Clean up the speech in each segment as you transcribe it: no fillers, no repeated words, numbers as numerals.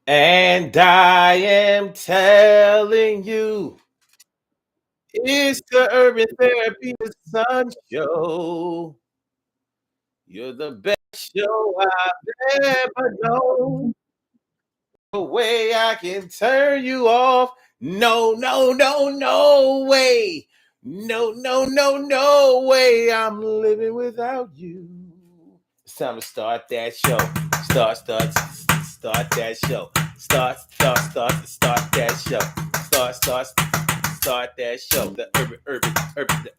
And I am telling you, it's the Urban Therapy with Sun Show. You're the best show I've ever known. No way I can turn you off. No, no, no, no way. No, no, no, no way. I'm living without you. It's time to start that show. Start that show. Start that show. Start that show. The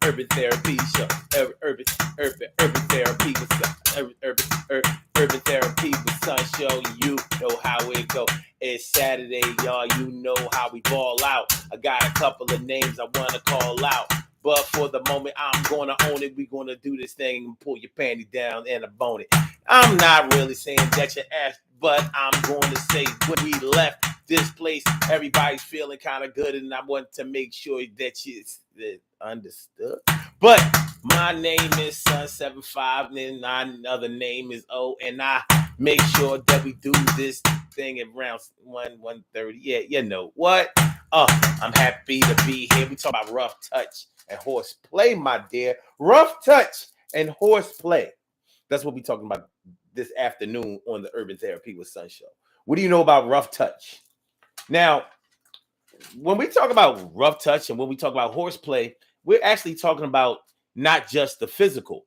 urban therapy show. Urban therapy with urban therapy with Sun Show. You know how it go. It's Saturday, y'all. You know how we ball out. I got a couple of names I wanna call out. But for the moment, I'm gonna own it. We're gonna do this thing and pull your panty down and a bone it. I'm not really saying that your ass, but I'm going to say when we left this place, everybody's feeling kind of good, and I want to make sure that you understood. But my name is Sun75, and another name is O, and I make sure that we do this thing at around 1:30. Yeah, you know what? I'm happy to be here. We talk about rough touch and horseplay, my dear. Rough touch and horseplay. That's what we're talking about this afternoon on the Urban Therapy with Sun Show. What do you know about rough touch? Now, when we talk about rough touch and when we talk about horseplay, we're actually talking about not just the physical.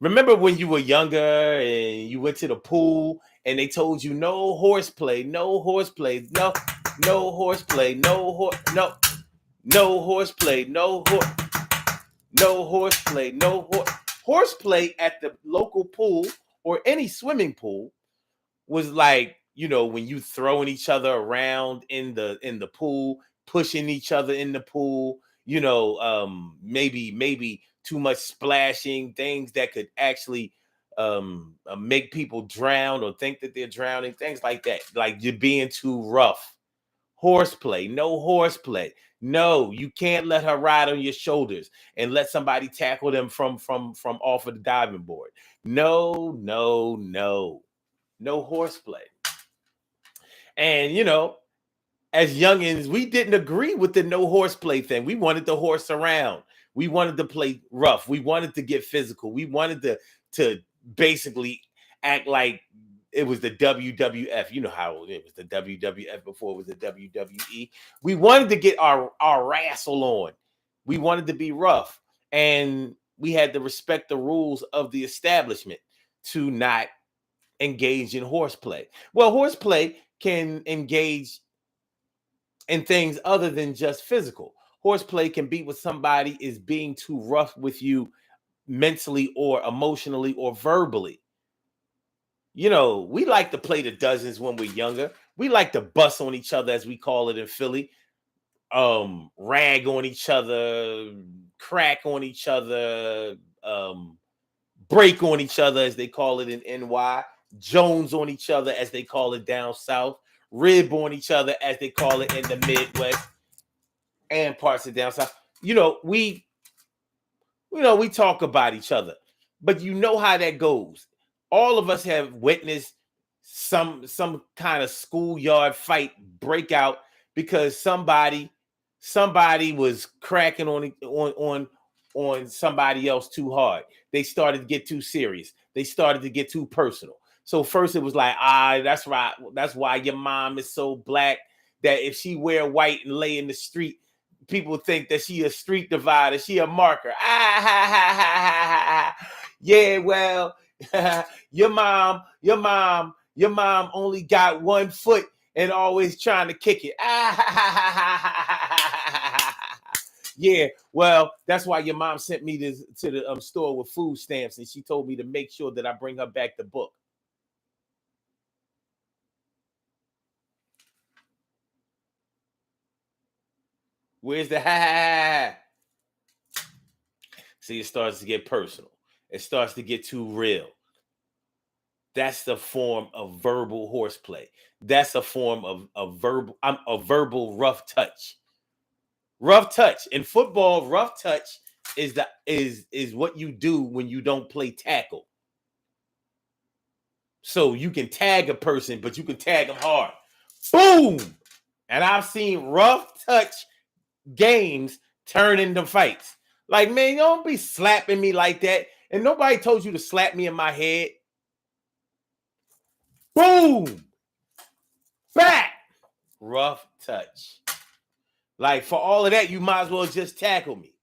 Remember when you were younger and you went to the pool and they told you no horseplay, no horseplay, no horseplay, no horseplay, no horseplay, horseplay at the local pool or any swimming pool was like, you know, when you throwing each other around in the pool, pushing each other in the pool, you know, maybe too much splashing, things that could actually make people drown or think that they're drowning, things like that. Like you're being too rough. Horseplay, no horseplay. No, you can't let her ride on your shoulders and let somebody tackle them from off of the diving board. No, no, no. No horseplay. And you know, as youngins, we didn't agree with the no horseplay thing. We wanted to horse around. We wanted to play rough. We wanted to get physical. We wanted to basically act like it was the WWF. You know how it was the WWF before it was the WWE. We wanted to get our wrestle on. We wanted to be rough. And we had to respect the rules of the establishment to not engage in horseplay. Well, horseplay can engage in things other than just physical. Horseplay can be with somebody is being too rough with you mentally or emotionally or verbally. You know, we like to play the dozens when we're younger. We like to bust on each other, as we call it in Philly. Rag on each other, crack on each other, break on each other, as they call it in NY, Jones on each other, as they call it down south, rib on each other, as they call it in the Midwest and parts of down south. We talk about each other, but you know how that goes. All of us have witnessed some kind of schoolyard fight breakout because somebody was cracking on somebody else too hard. They started to get too serious. They started to get too personal. So first it was like, that's right. That's why your mom is so black that if she wear white and lay in the street, people think that she a street divider. She a marker. Yeah, well, your mom only got 1 foot and always trying to kick it. Yeah, well, that's why your mom sent me to the store with food stamps, and she told me to make sure that I bring her back the book. Where's the ha? See, it starts to get personal. It starts to get too real. That's the form of verbal horseplay. That's a form of verbal rough touch. Rough touch in football. Rough touch is what you do when you don't play tackle. So you can tag a person, but you can tag them hard. Boom. And I've seen rough touch games turn into fights. Like, man, don't be slapping me like that. And nobody told you to slap me in my head. Boom. Back. Rough touch. Like, for all of that, you might as well just tackle me.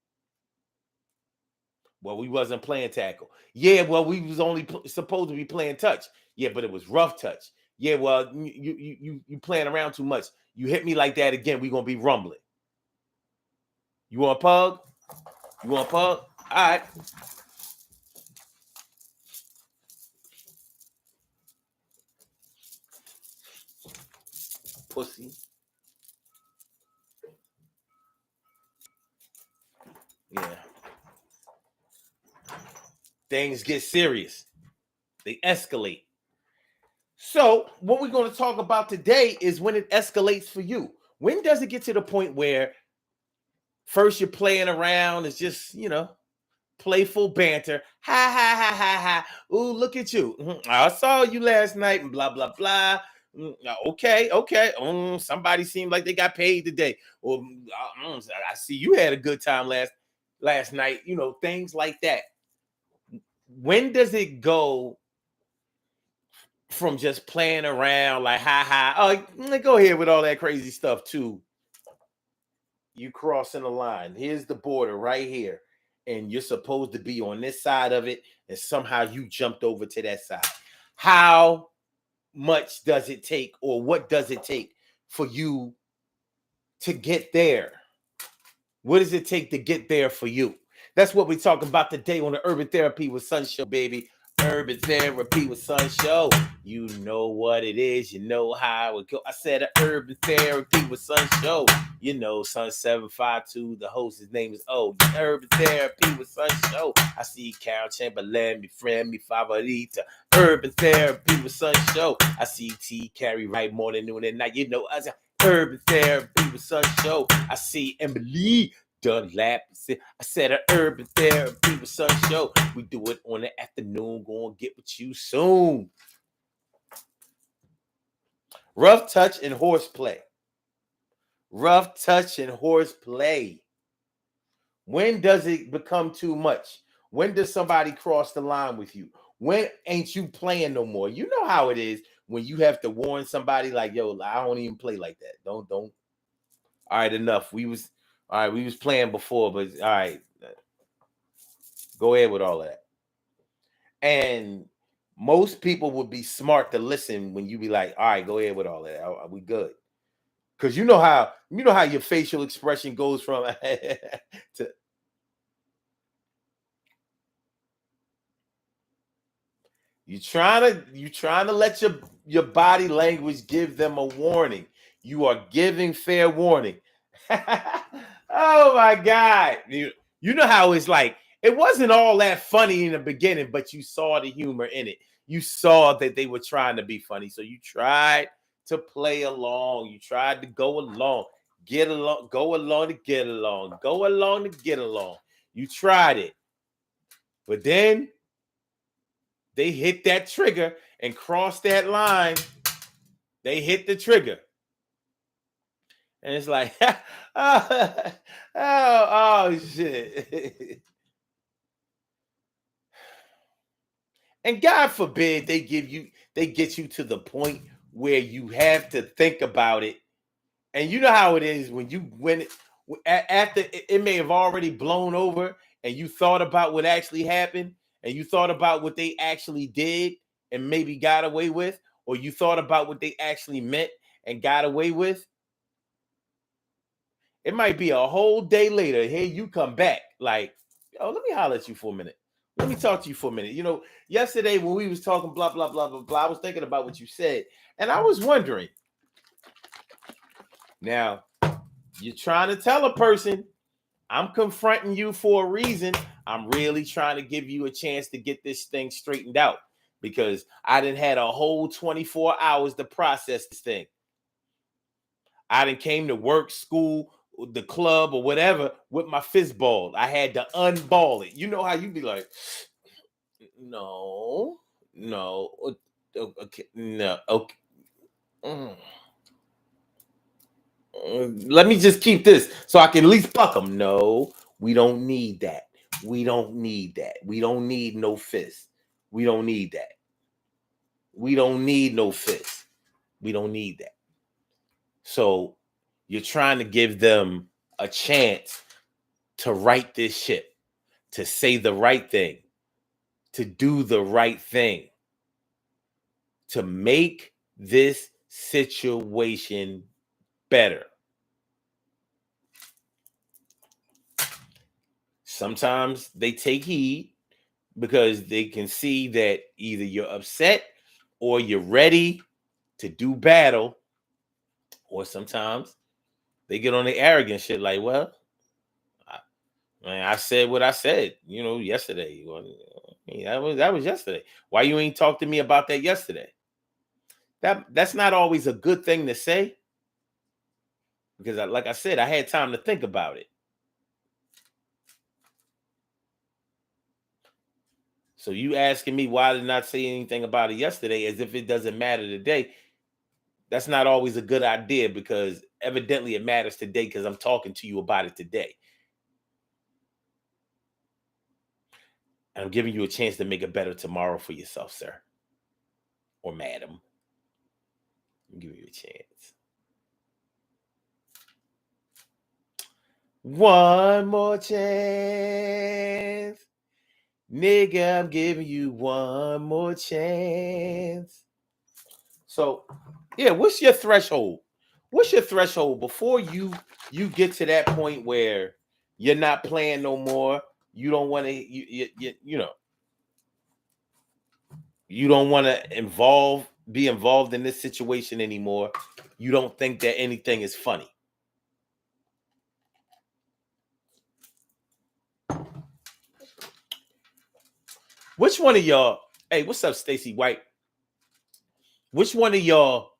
Well, we wasn't playing tackle. Yeah, well, we was only supposed to be playing touch. Yeah, but it was rough touch. Yeah, well, you playing around too much. You hit me like that again, we gonna be rumbling. You want a pug? You want a pug? All right. Pussy. Yeah. Things get serious. They escalate. So, what we're going to talk about today is when it escalates for you. When does it get to the point where first you're playing around, it's just, playful banter. Ha ha ha ha ha. Ooh, look at you. I saw you last night and blah blah blah. Okay. Somebody seemed like they got paid today. Or I see you had a good time last night. Things like that. When does it go from just playing around like ha ha? Oh, go ahead with all that crazy stuff too. You crossing the line. Here's the border right here. And you're supposed to be on this side of it, and somehow you jumped over to that side. How much does it take, or what does it take for you to get there? What does it take to get there for you? That's what we're talking about today on the Urban Therapy with Sun Show, baby. Urban Therapy with Sun Show. You know what it is. You know how it go. I said Urban Therapy with Sun Show. Sun 752. The host, his name is O. Urban Therapy with Sun Show. I see Carol Chamberlain, me friend, me favorita. Urban Therapy with Sun Show. I see T Carry right morning, noon, and night. Us. Urban Therapy with Sun Show. I see Emily Dunlap. I said Urban Therapy with Sun Show. We do it on the afternoon. Gonna get with you soon. Rough touch and horseplay. Rough touch and horseplay. When does it become too much? When does somebody cross the line with you? When ain't you playing no more? You know how it is when you have to warn somebody like, yo, I don't even play like that. Don't. All right, enough. We was playing before, but all right. Go ahead with all of that. And most people would be smart to listen when you be like, all right, go ahead with all that. Are we good? Because you know how your facial expression goes from to you trying to let your body language give them a warning. You are giving fair warning. Oh my God. You know how it's like, it wasn't all that funny in the beginning, but you saw the humor in it. You saw that they were trying to be funny. So you tried to play along. You tried to go along, get along, go along to get along, go along to get along. You tried it. But then they hit that trigger and crossed that line. They hit the trigger. And it's like, oh shit. And God forbid they get you to the point where you have to think about it. And you know how it is after it may have already blown over and you thought about what actually happened and you thought about what they actually did and maybe got away with, or you thought about what they actually meant and got away with. It might be a whole day later. Hey, you come back like, oh, let me holler at you for a minute. Let me talk to you for a minute. Yesterday when we was talking blah, blah, blah, blah, blah, I was thinking about what you said. And I was wondering, now, you're trying to tell a person, I'm confronting you for a reason. I'm really trying to give you a chance to get this thing straightened out because I done had a whole 24 hours to process this thing. I done came to work, school, the club, or whatever with my fist balled. I had to unball it. You know how you be like, no, okay, no, okay. let me just keep this so I can at least fuck them. No, we don't need that. We don't need that. We don't need no fist. We don't need that. We don't need no fist. We don't need that. So you're trying to give them a chance to right this ship, to say the right thing, to do the right thing, to make this situation better. Sometimes they take heed because they can see that either you're upset or you're ready to do battle, or sometimes they get on the arrogant shit like, well, I said what I said, yesterday. Well, that was yesterday. Why you ain't talk to me about that yesterday? That's not always a good thing to say because, like I said, I had time to think about it. So you asking me why did not say anything about it yesterday, as if it doesn't matter today? That's not always a good idea because evidently it matters today because I'm talking to you about it today. And I'm giving you a chance to make it better tomorrow for yourself, sir. Or madam. I'm giving you a chance. One more chance. Nigga, I'm giving you one more chance. So, yeah, what's your threshold? What's your threshold before you get to that point where you're not playing no more? You don't want to you don't want to be involved in this situation anymore. You don't think that anything is funny. Which one of y'all? Hey, what's up, Stacy White? Which one of y'all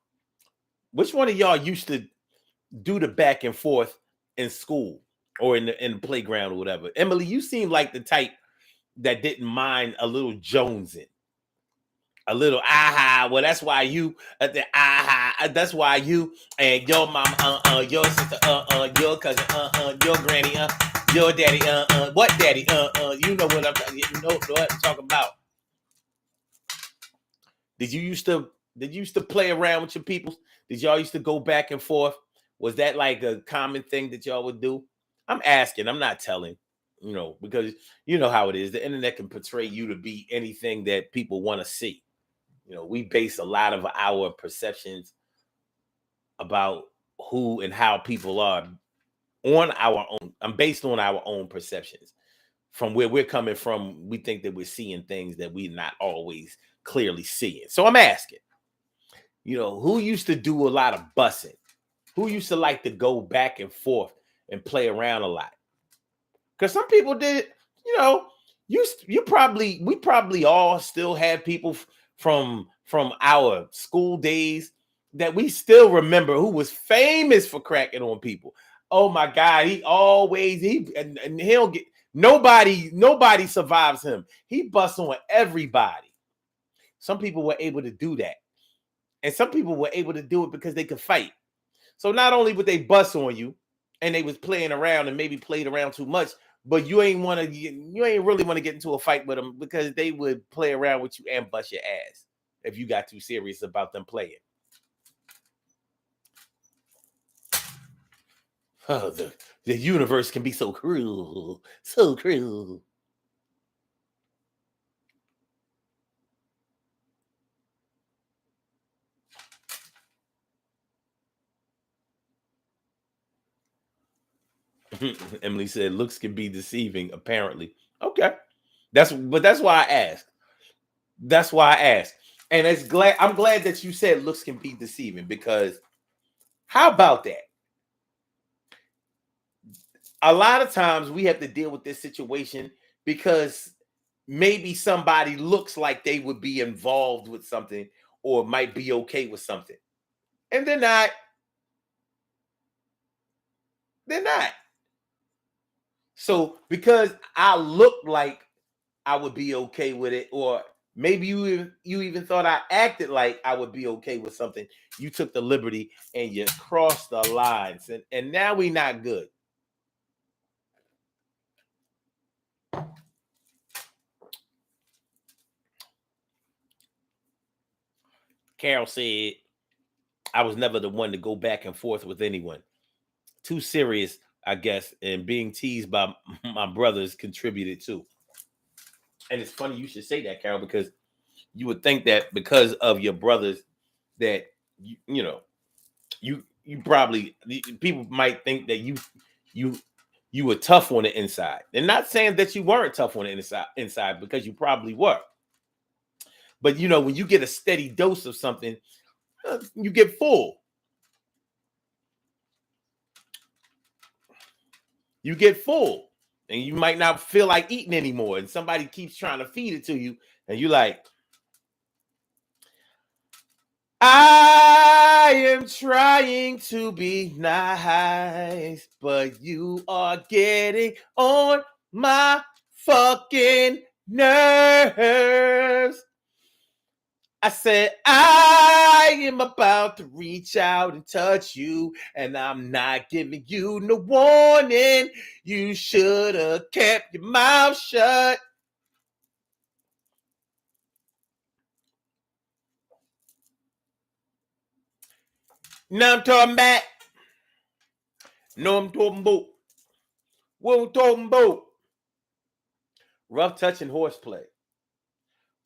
used to do the back and forth in school or in the playground or whatever? Emily, you seem like the type that didn't mind a little jonesing. A little aha. Well, that's why you the aha. That's why you and your mom, your sister, your cousin, your granny, your daddy, what daddy, you know what I'm talking about. Did you used to play around with your people? Did y'all used to go back and forth? Was that like a common thing that y'all would do? I'm asking. I'm not telling. Because you know how it is. The internet can portray you to be anything that people want to see. We base a lot of our perceptions about who and how people are on our own. I'm based on our own perceptions. From where we're coming from, we think that we're seeing things that we're not always clearly seeing. So I'm asking, who used to do a lot of bussing? Who used to like to go back and forth and play around a lot? Because some people did, we probably all still have people from our school days that we still remember who was famous for cracking on people. Oh my God, and he'll get nobody survives him. He busts on everybody. Some people were able to do that. And some people were able to do it because they could fight. So not only would they bust on you and they was playing around and maybe played around too much, but you ain't really want to get into a fight with them because they would play around with you and bust your ass if you got too serious about them playing. Oh, the universe can be so cruel, so cruel. Emily said looks can be deceiving, apparently. Okay. That's why I asked. That's why I asked. And I'm glad that you said looks can be deceiving, because how about that? A lot of times we have to deal with this situation because maybe somebody looks like they would be involved with something or might be okay with something. And they're not. They're not. So because I look like I would be okay with it, or Maybe you even thought I acted like I would be okay with something. You took the liberty and you crossed the lines, and now we not good. Carol said, I was never the one to go back and forth with anyone. Too serious, I guess, and being teased by my brothers contributed too. And it's funny you should say that, Carol, because you would think that because of your brothers that you probably, people might think that you you were tough on the inside. They're not saying that you weren't tough on the inside because you probably were. But when you get a steady dose of something, you get full. You get full, and you might not feel like eating anymore. And somebody keeps trying to feed it to you, and you're like, I am trying to be nice, but you are getting on my fucking nerves. I said, I am about to reach out and touch you, and I'm not giving you no warning. You should have kept your mouth shut. Now I'm talking about. No, I'm talking about. What I'm talking about? Rough touch and horseplay.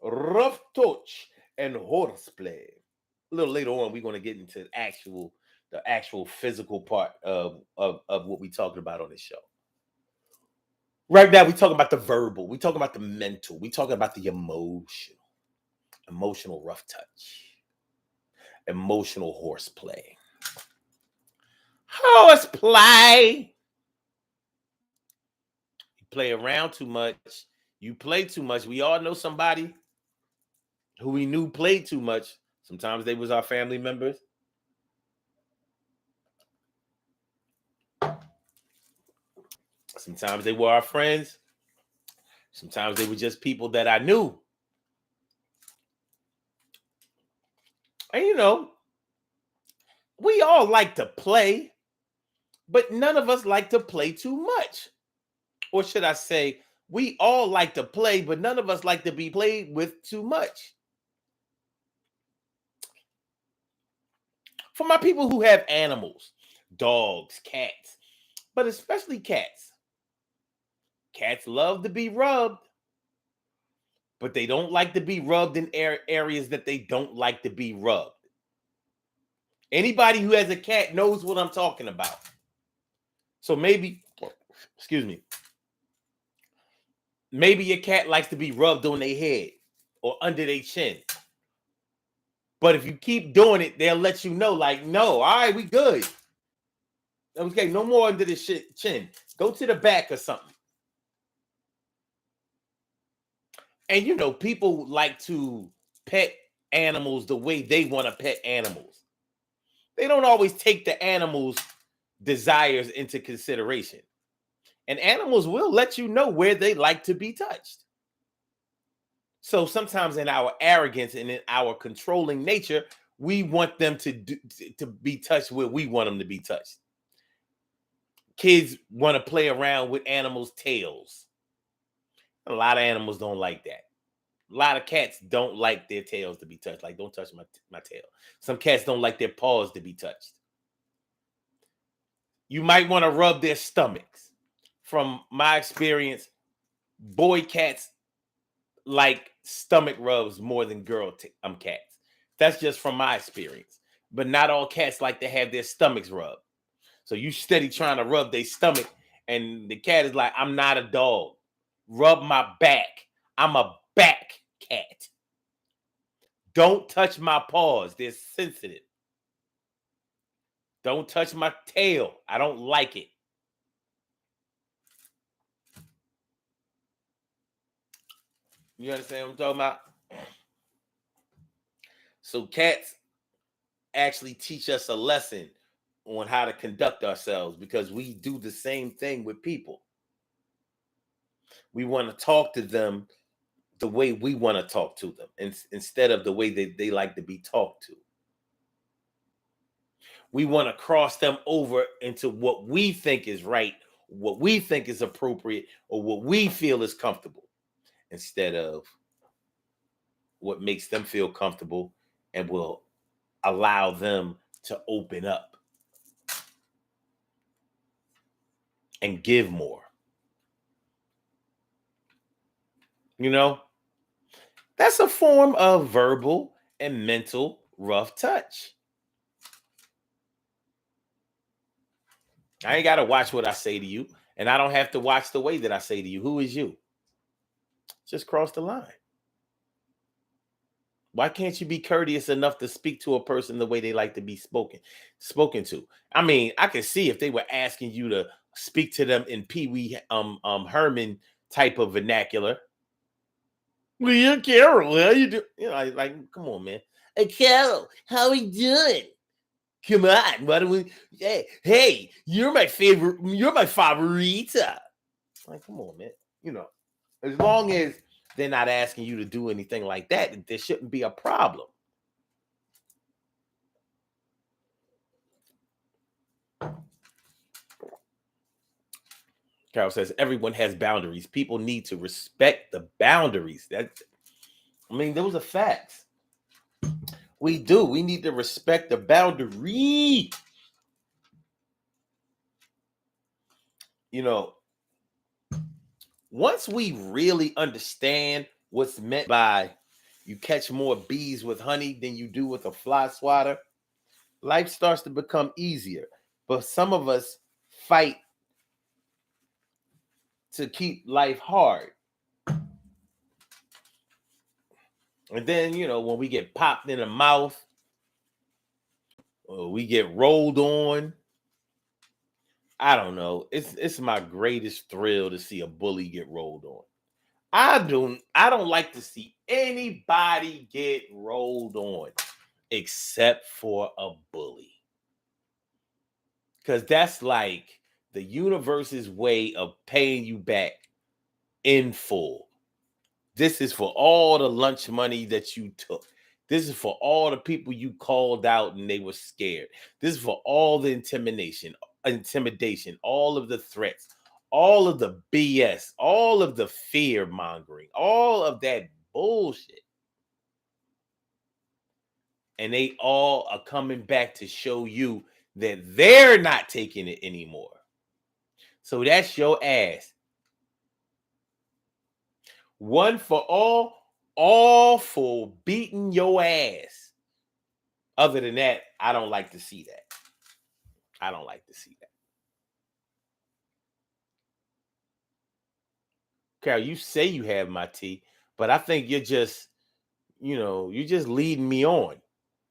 Rough touch and horseplay. A little later on, we're going to get into the actual physical part of what we're talking about on this show. Right now, we're talking about the verbal. We're talking about the mental. We're talking about the emotional rough touch, emotional horseplay. Horseplay. You play around too much. You play too much. We all know somebody who we knew played too much. Sometimes they was our family members. Sometimes they were our friends. Sometimes they were just people that I knew. And we all like to play, but none of us like to play too much. Or should I say, we all like to play, but none of us like to be played with too much. For my people who have animals, dogs, cats, but especially cats. Cats love to be rubbed, but they don't like to be rubbed in areas that they don't like to be rubbed. Anybody who has a cat knows what I'm talking about. So maybe your cat likes to be rubbed on their head or under their chin. But if you keep doing it, they'll let you know, like, no, all right, we good. Okay, no more under the chin. Go to the back or something. And people like to pet animals the way they want to pet animals. They don't always take the animal's desires into consideration. And animals will let you know where they like to be touched. So sometimes in our arrogance and in our controlling nature, we want them to be touched where we want them to be touched. Kids want to play around with animals' tails. A lot of animals don't like that. A lot of cats don't like their tails to be touched. Like, don't touch my tail. Some cats don't like their paws to be touched. You might want to rub their stomachs. From my experience, boy cats like stomach rubs more than girl cats. That's just from my experience. But not all cats like to have their stomachs rubbed. So you steady trying to rub their stomach, and the cat is like, I'm not a dog. Rub my back. I'm a back cat. Don't touch my paws. They're sensitive. Don't touch my tail. I don't like it. You understand what I'm talking about? So cats actually teach us a lesson on how to conduct ourselves, because we do the same thing with people. We want to talk to them the way we want to talk to them instead of the way they like to be talked to. We want to cross them over into what we think is right, what we think is appropriate, or what we feel is comfortable, instead of what makes them feel comfortable and will allow them to open up and give more. You know, that's a form of verbal and mental rough touch. I ain't got to watch what I say to you, and I don't have to watch the way that I say to you. Who is you? Just cross the line. Why can't you be courteous enough to speak to a person the way they like to be spoken to? I mean, I can see if they were asking you to speak to them in Pee Wee Herman type of vernacular. Well, yeah, Carol, how you do? You know, like, come on, man. Hey, Carol, how we doing? Come on, why don't we? Hey, you're my favorite. You're my favorita. Like, come on, man. You know, as long as they're not asking you to do anything like that, there shouldn't be a problem. Carol says everyone has boundaries. People need to respect the boundaries. Those are facts. We do. We need to respect the boundary. You know, once we really understand what's meant by you catch more bees with honey than you do with a fly swatter, life starts to become easier. But some of us fight to keep life hard. And then, you know, when we get popped in the mouth, or we get rolled on, I don't know. It's my greatest thrill to see a bully get rolled on. I don't like to see anybody get rolled on except for a bully. Because that's like the universe's way of paying you back in full. This is for all the lunch money that you took. This is for all the people you called out and they were scared. This is for all the intimidation, all of the threats, all of the BS, all of the fear mongering, all of that bullshit. And they all are coming back to show you that they're not taking it anymore. So that's your ass. One for all for beating your ass. Other than that, I don't like to see that. I don't like to see that. Carol, you say you have my tea, but I think you're just, you're just leading me on.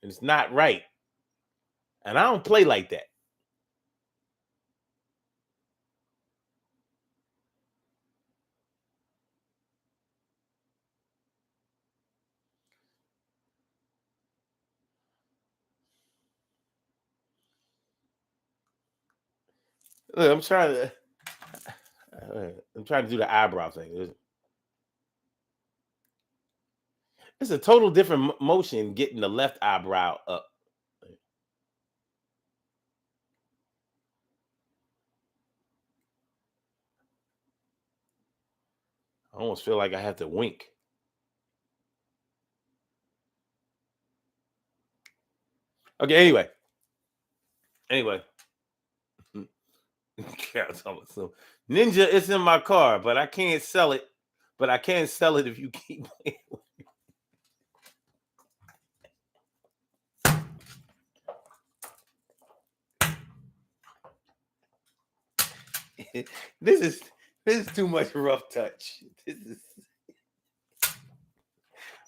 And it's not right. And I don't play like that. Look, I'm trying to do the eyebrow thing. It's a total different motion getting the left eyebrow up. I almost feel like I have to wink. Okay, anyway. So Ninja, it's in my car, but I can't sell it. But I can sell it if you keep playing. This is too much rough touch.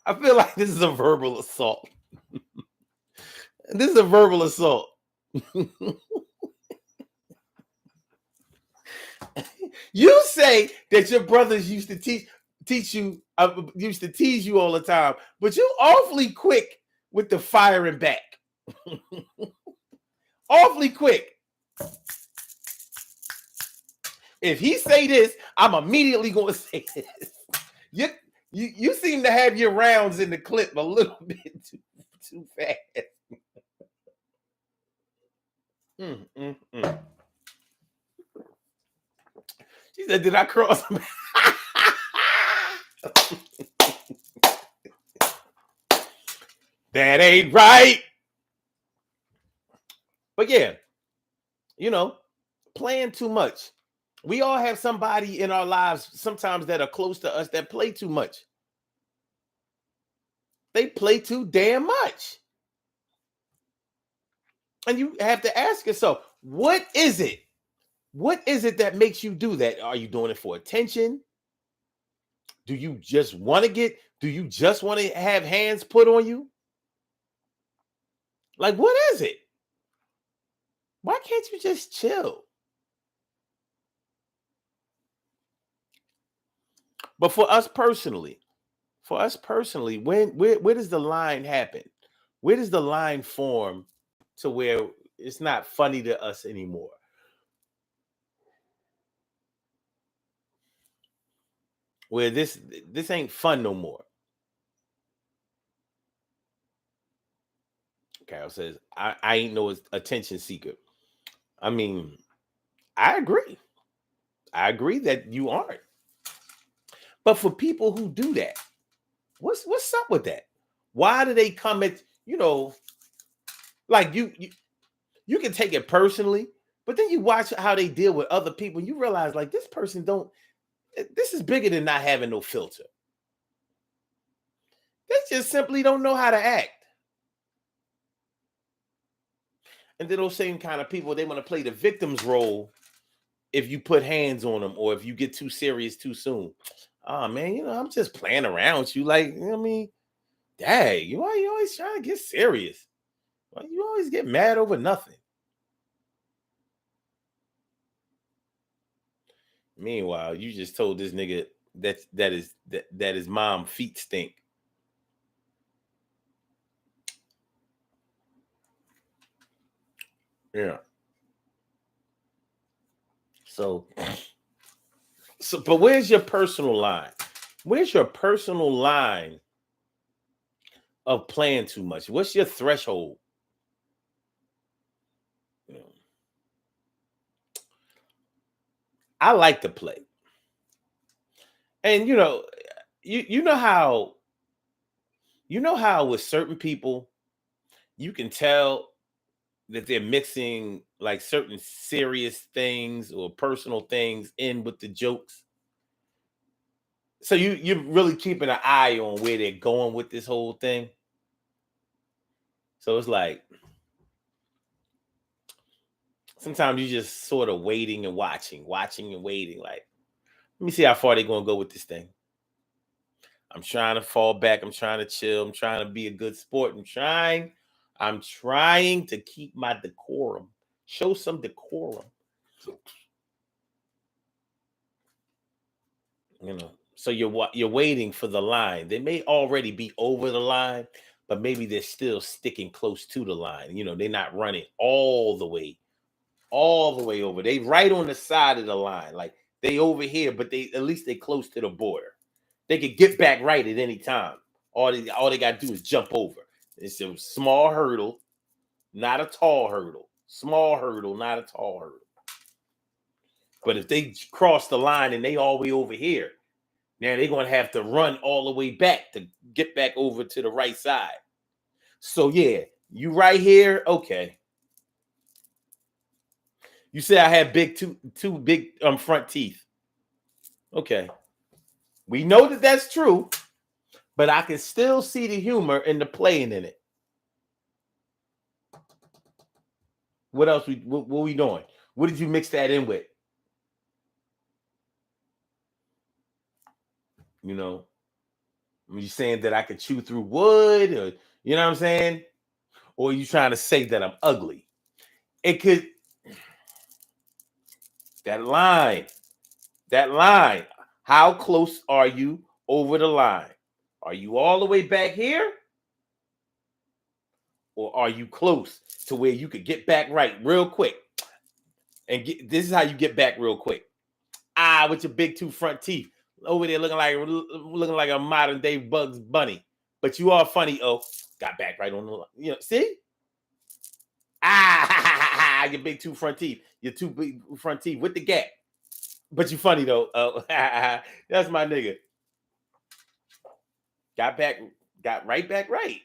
I feel like this is a verbal assault. This is a verbal assault. You say that your brothers used to teach you, used to tease you all the time, but you awfully quick with the firing back. Awfully quick. If he say this, I'm immediately going to say this. You seem to have your rounds in the clip a little bit too fast. Mm. She said, "Did I cross?" That ain't right. But yeah, playing too much. We all have somebody in our lives sometimes that are close to us that play too much. They play too damn much. And you have to ask yourself, what is it? What is it that makes you do that? Are you doing it for attention? Do you just want to have hands put on you? Like, what is it? Why can't you just chill? But for us personally, where does the line happen? Where does the line form to where it's not funny to us anymore? Where this ain't fun no more. Carol says, I ain't no attention seeker. I mean, I agree. I agree that you aren't. But for people who do that, what's up with that? Why do they come at, like you can take it personally, but then you watch how they deal with other people and you realize like this is bigger than not having no filter. They just simply don't know how to act. And then those same kind of people, they want to play the victim's role if you put hands on them or if you get too serious too soon. Oh man, I'm just playing around with you. Like, you know what I mean? Dang, why you always trying to get serious? Why you always get mad over nothing? Meanwhile, you just told this nigga that his mom feet stink. Yeah. So, but where's your personal line? Where's your personal line of playing too much? What's your threshold? I like to play. And you know how with certain people you can tell that they're mixing like certain serious things or personal things in with the jokes. So you're really keeping an eye on where they're going with this whole thing. So it's like sometimes you just sort of waiting and watching and waiting. Like, let me see how far they're gonna go with this thing. I'm trying to fall back. I'm trying to chill. I'm trying to be a good sport. I'm trying to keep my decorum. Show some decorum. So you're waiting for the line. They may already be over the line, but maybe they're still sticking close to the line. They're not running all the way over. They right on the side of the line. Like they over here, but at least they close to the border. They could get back right at any time. All they got to do is jump over. It's a small hurdle, not a tall hurdle. Small hurdle, not a tall hurdle. But if they cross the line and they all the way over here, now they're going to have to run all the way back to get back over to the right side. So yeah, you right here, okay. You say I have two big front teeth. Okay. We know that that's true, but I can still see the humor and the playing in it. What else what we doing? What did you mix that in with? Are you saying that I could chew through wood, or you know what I'm saying? Or are you trying to say that I'm ugly? It could. That line. How close are you over the line? Are you all the way back here? Or are you close to where you could get back right real quick? And this is how you get back real quick. With your big two front teeth. over there looking like a modern day Bugs Bunny. But you are funny. Oh, got back right on the see? Your big two front teeth. Your two big front teeth with the gap. But you funny though. That's my nigga. Got right back right.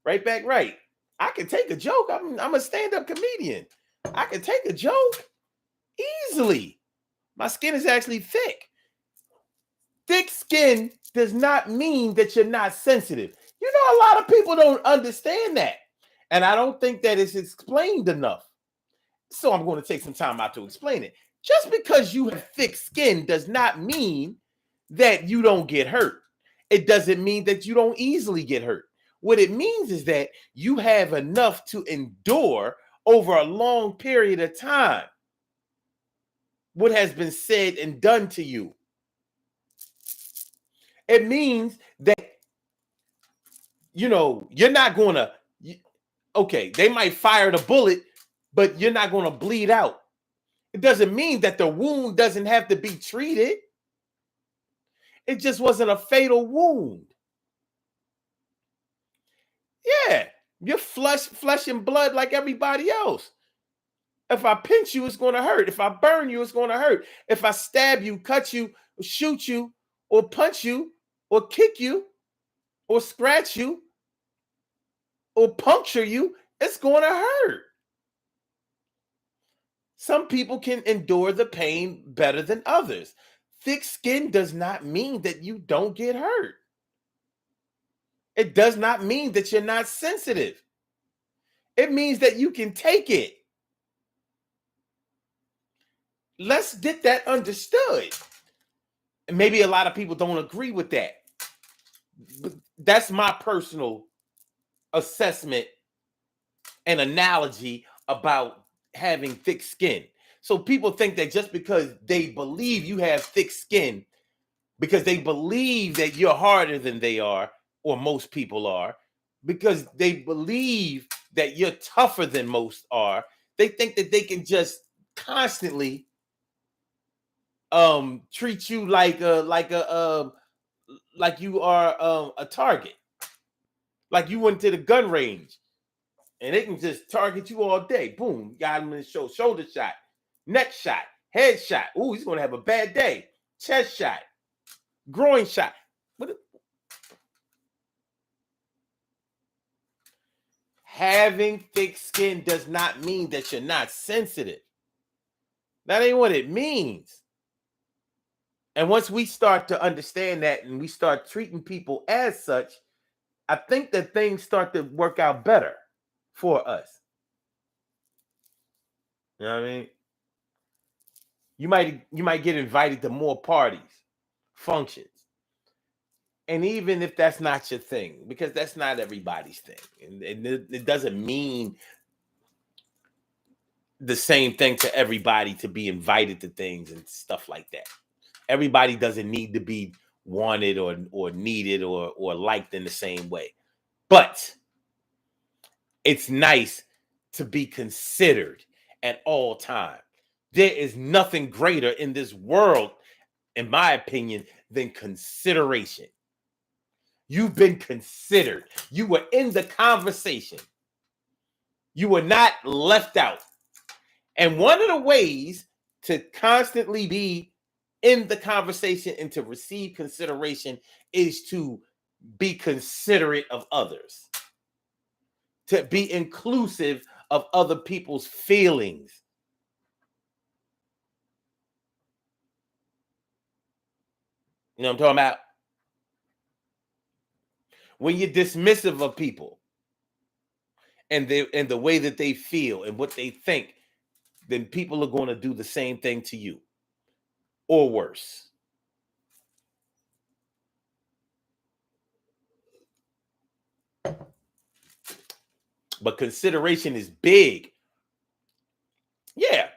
Right back right. I can take a joke. I'm a stand-up comedian. I can take a joke easily. My skin is actually thick. Thick skin does not mean that you're not sensitive. You know, a lot of people don't understand that. And I don't think that it's explained enough. So I'm going to take some time out to explain it. Just because you have thick skin does not mean that you don't get hurt. It doesn't mean that you don't easily get hurt. What it means is that you have enough to endure over a long period of time what has been said and done to you. It means that, you're not going to, okay, they might fire the bullet, but you're not going to bleed out. It doesn't mean that the wound doesn't have to be treated. It just wasn't a fatal wound. Yeah, you're flesh and blood like everybody else. If I pinch you, it's going to hurt. If I burn you, it's going to hurt. If I stab you, cut you, shoot you, or punch you, or kick you, or scratch you, or puncture you, it's going to hurt. Some people can endure the pain better than others. Thick skin does not mean that you don't get hurt. It does not mean that you're not sensitive. It means that you can take it. Let's get that understood. And maybe a lot of people don't agree with that. But that's my personal assessment and analogy about having thick skin. So people think that just because they believe you have thick skin, because they believe that you're harder than they are, or most people are, because they believe that you're tougher than most are, they think that they can just constantly treat you like you are a target, like you went to the gun range and they can just target you all day. Boom, got him in the shoulder shot, neck shot, head shot. Ooh, he's gonna have a bad day. Chest shot, groin shot. Having thick skin does not mean that you're not sensitive. That ain't what it means. And once we start to understand that and we start treating people as such, I think that things start to work out better for us. You know what I mean? You might get invited to more parties, functions. And even if that's not your thing, because that's not everybody's thing. And it doesn't mean the same thing to everybody to be invited to things and stuff like that. Everybody doesn't need to be wanted or needed or liked in the same way. But it's nice to be considered at all times. There is nothing greater in this world, in my opinion, than consideration. You've been considered. You were in the conversation. You were not left out. And one of the ways to constantly be in the conversation and to receive consideration is to be considerate of others, to be inclusive of other people's feelings. You know what I'm talking about? When you're dismissive of people and the way that they feel and what they think, then people are going to do the same thing to you or worse. But consideration is big. Yeah.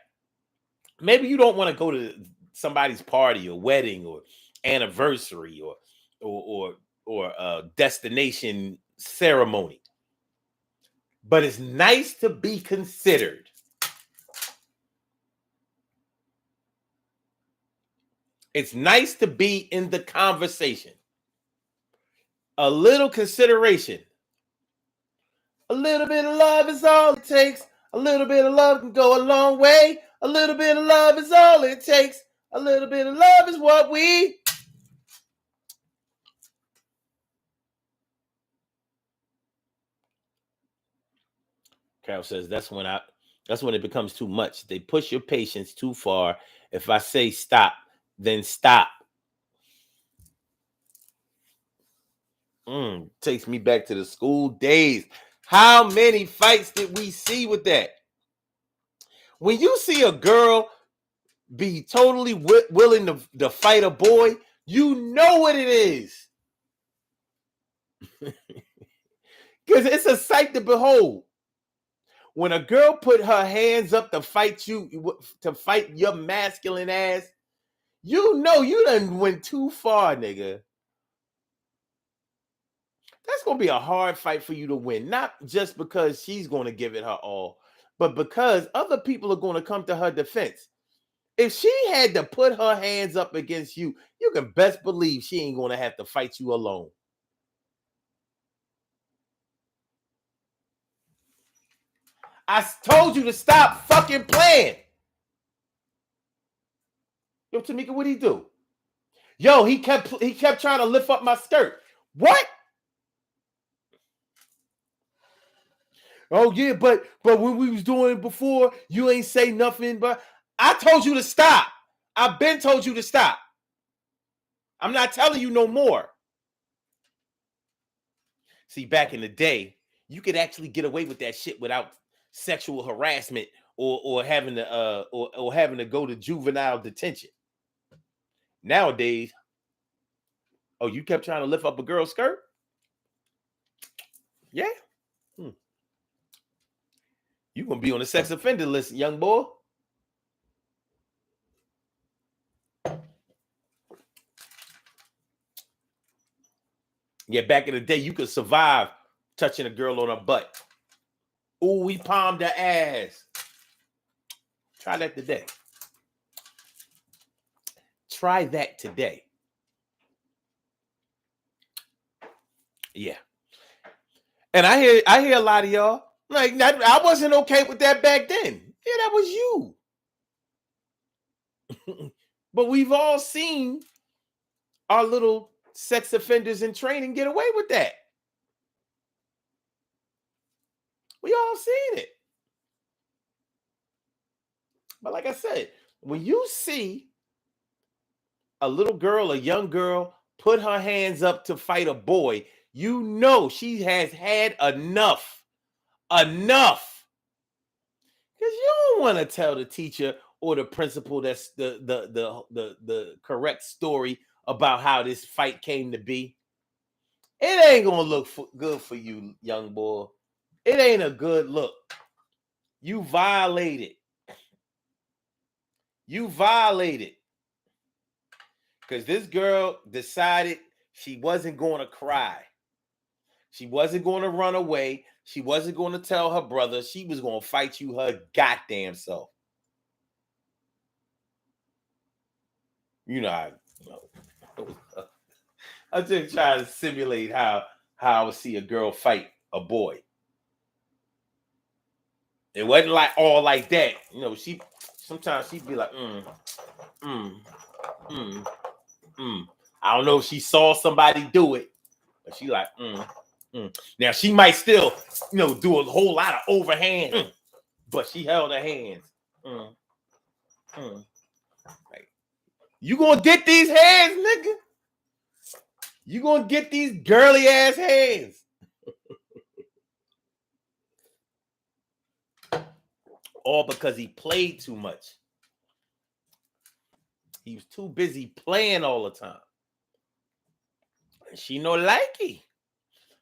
Maybe you don't want to go to somebody's party or wedding or anniversary or a destination ceremony. But it's nice to be considered. It's nice to be in the conversation. A little consideration. A little bit of love is all it takes. A little bit of love can go a long way. A little bit of love is all it takes. A little bit of love is what we... Carol says that's when it becomes too much. They push your patience too far. If I say stop, then stop. Takes me back to the school days. How many fights did we see with that? When you see a girl be totally willing to fight a boy, you know what it is. Because it's a sight to behold. When a girl put her hands up to fight you, to fight your masculine ass, you know you done went too far, nigga. That's going to be a hard fight for you to win. Not just because she's going to give it her all, but because other people are going to come to her defense. If she had to put her hands up against you, you can best believe she ain't going to have to fight you alone. I told you to stop fucking playing. Yo, Tamika, what'd he do? Yo, he kept trying to lift up my skirt. What? Oh yeah, but when we was doing it before, you ain't say nothing. But I told you to stop. I've been told you to stop. I'm not telling you no more. See, back in the day, you could actually get away with that shit without sexual harassment or having to go to juvenile detention. Nowadays, oh, you kept trying to lift up a girl's skirt? Yeah. You're going to be on the sex offender list, young boy. Yeah, back in the day, you could survive touching a girl on her butt. Ooh, we palmed her ass. Try that today. Try that today. Yeah. And I hear a lot of y'all like that. I wasn't okay with that back then. Yeah, that was you. But we've all seen our little sex offenders in training get away with that. We all seen it. But like I said, when you see a little girl, a young girl, put her hands up to fight a boy, you know she has had enough. Enough. Because you don't want to tell the teacher or the principal that's the correct story about how this fight came to be. It ain't gonna look good for you, young boy. It ain't a good look. You violated. You violated. Because this girl decided she wasn't going to cry. She wasn't going to run away. She wasn't going to tell her brother. She was going to fight you her goddamn self. You know, I'm just trying to simulate how I would see a girl fight a boy. It wasn't like all like that. You know, sometimes she'd be like, I don't know if she saw somebody do it, but she like, Now she might still, do a whole lot of overhand, but she held her hands. Like, you gonna get these hands, nigga? You gonna get these girly ass hands? All because he played too much. He was too busy playing all the time. And she no like it.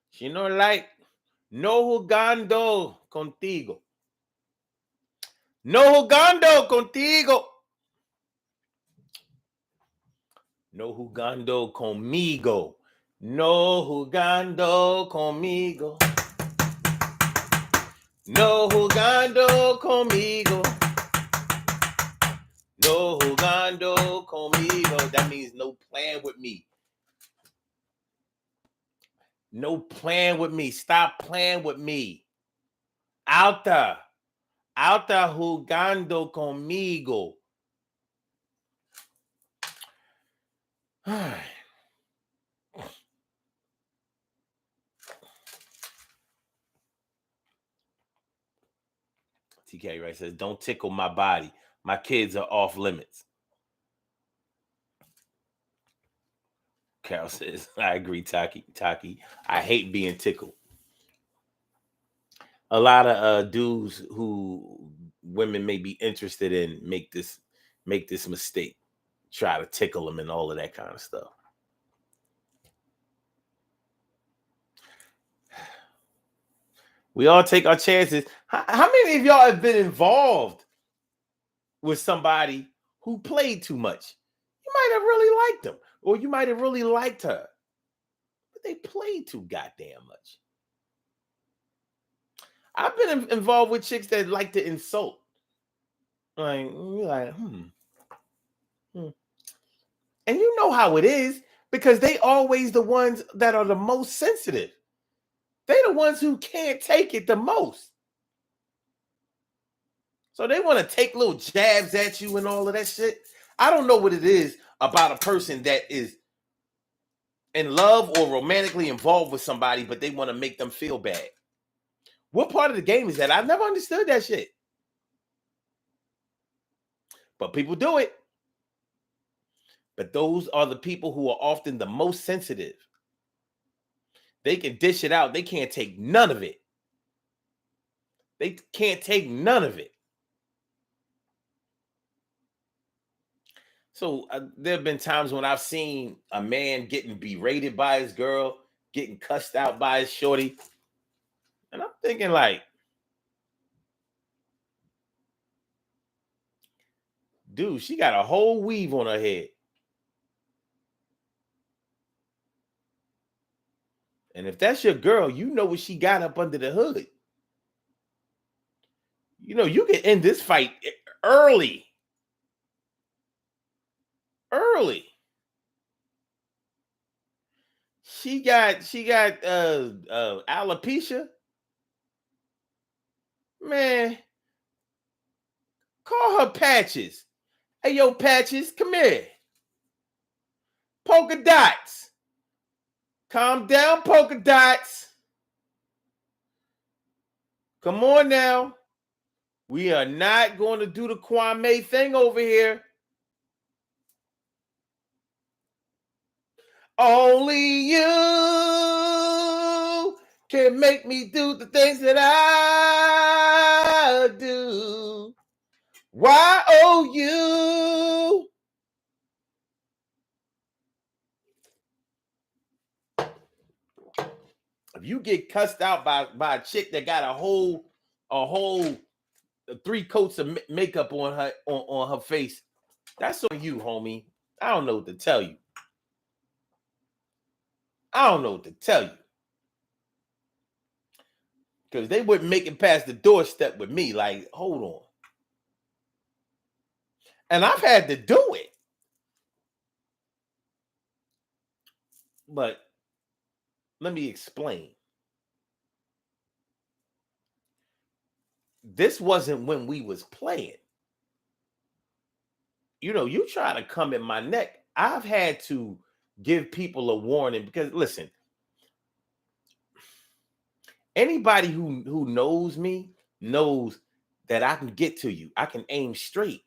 She no like no jugando contigo. No jugando contigo. No jugando conmigo. No jugando conmigo. No jugando conmigo. No jugando conmigo. That means no playing with me. No playing with me. Stop playing with me. Alta jugando conmigo. TK right says, don't tickle my body. My kids are off limits. Carol says, I agree, Taki. I hate being tickled. A lot of dudes who women may be interested in make this mistake. Try to tickle them and all of that kind of stuff. We all take our chances. How many of y'all have been involved with somebody who played too much? You might have really liked them, or you might have really liked her, but they played too goddamn much. I've been involved with chicks that like to insult. Like, you're like, And you know how it is, because they always the ones that are the most sensitive. They're the ones who can't take it the most. So they want to take little jabs at you and all of that shit. I don't know what it is about a person that is in love or romantically involved with somebody, but they want to make them feel bad. What part of the game is that? I've never understood that shit. But people do it. But those are the people who are often the most sensitive. They can dish it out. They can't take none of it. They can't take none of it. So there have been times when I've seen a man getting berated by his girl, getting cussed out by his shorty. And I'm thinking like, dude, she got a whole weave on her head. And if that's your girl, you know what she got up under the hood. You know, you can end this fight early. Early. She got alopecia. Man, call her Patches. Hey, yo, Patches, come here. Polka dots. Calm down, polka dots. Come on now. We are not going to do the Kwame thing over here. Only you can make me do the things that I do. Why, oh, you? If you get cussed out by a chick that got a whole 3 coats of makeup on her face, that's on you, homie. I don't know what to tell you. Because they wouldn't make it past the doorstep with me. Like, hold on. And I've had to do it. But let me explain. This wasn't when we was playing. You know, you try to come at my neck. I've had to give people a warning because, listen, anybody who knows me knows that I can get to you. I can aim straight.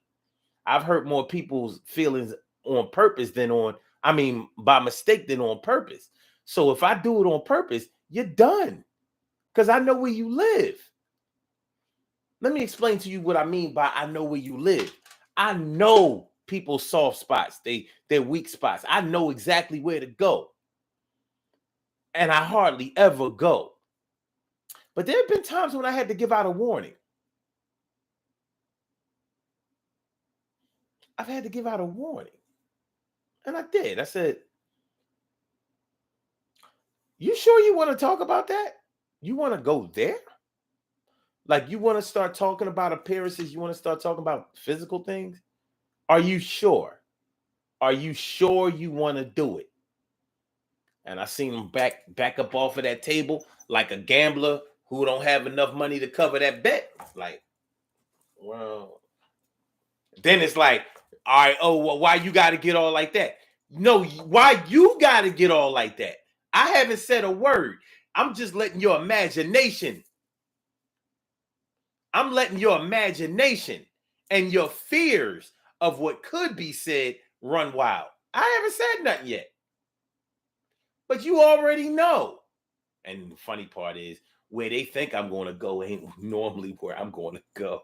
I've hurt more people's feelings on purpose by mistake than on purpose. So if I do it on purpose, you're done. Because I know where you live. Let me explain to you what I mean by I know where you live. I know people's soft spots, their weak spots. I know exactly where to go. And I hardly ever go. But there have been times when I had to give out a warning. I've had to give out a warning. And I did. I said, you sure you want to talk about that? You want to go there? Like, you want to start talking about appearances? You want to start talking about physical things? Are you sure? Are you sure you want to do it? And I seen him back up off of that table like a gambler who don't have enough money to cover that bet. Like, well, then it's like, all right, oh, well, why you got to get all like that? No, why you got to get all like that? I haven't said a word. I'm just letting your imagination. I'm letting your imagination and your fears of what could be said run wild. I haven't said nothing yet. But you already know. And the funny part is, where they think I'm going to go ain't normally where I'm going to go.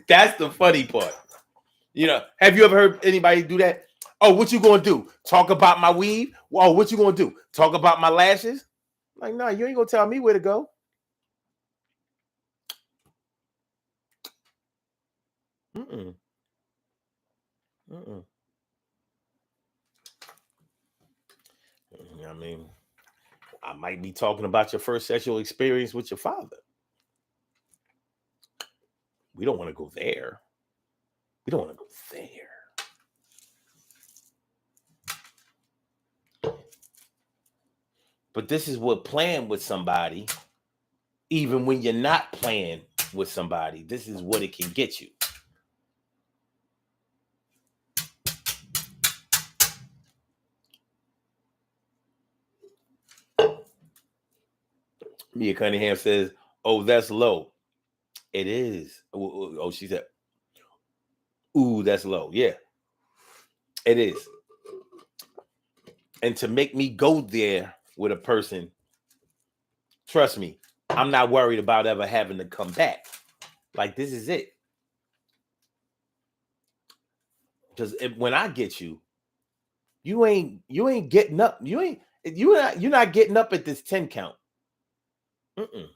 That's the funny part. You know, have you ever heard anybody do that? Oh, what you going to do? Talk about my weave? Oh, what you going to do? Talk about my lashes? Like, no, you ain't going to tell me where to go. Mm-mm. Mm-mm. I mean, I might be talking about your first sexual experience with your father. We don't want to go there. We don't want to go there. But this is what playing with somebody, even when you're not playing with somebody, this is what it can get you. Mia Cunningham says, oh, that's low. It is. Oh, she said, ooh, that's low. Yeah, it is. And to make me go there with a person, trust me, I'm not worried about ever having to come back. Like, this is it. Because when I get you, you ain't getting up. You're not getting up at this 10 count. Mm-mm.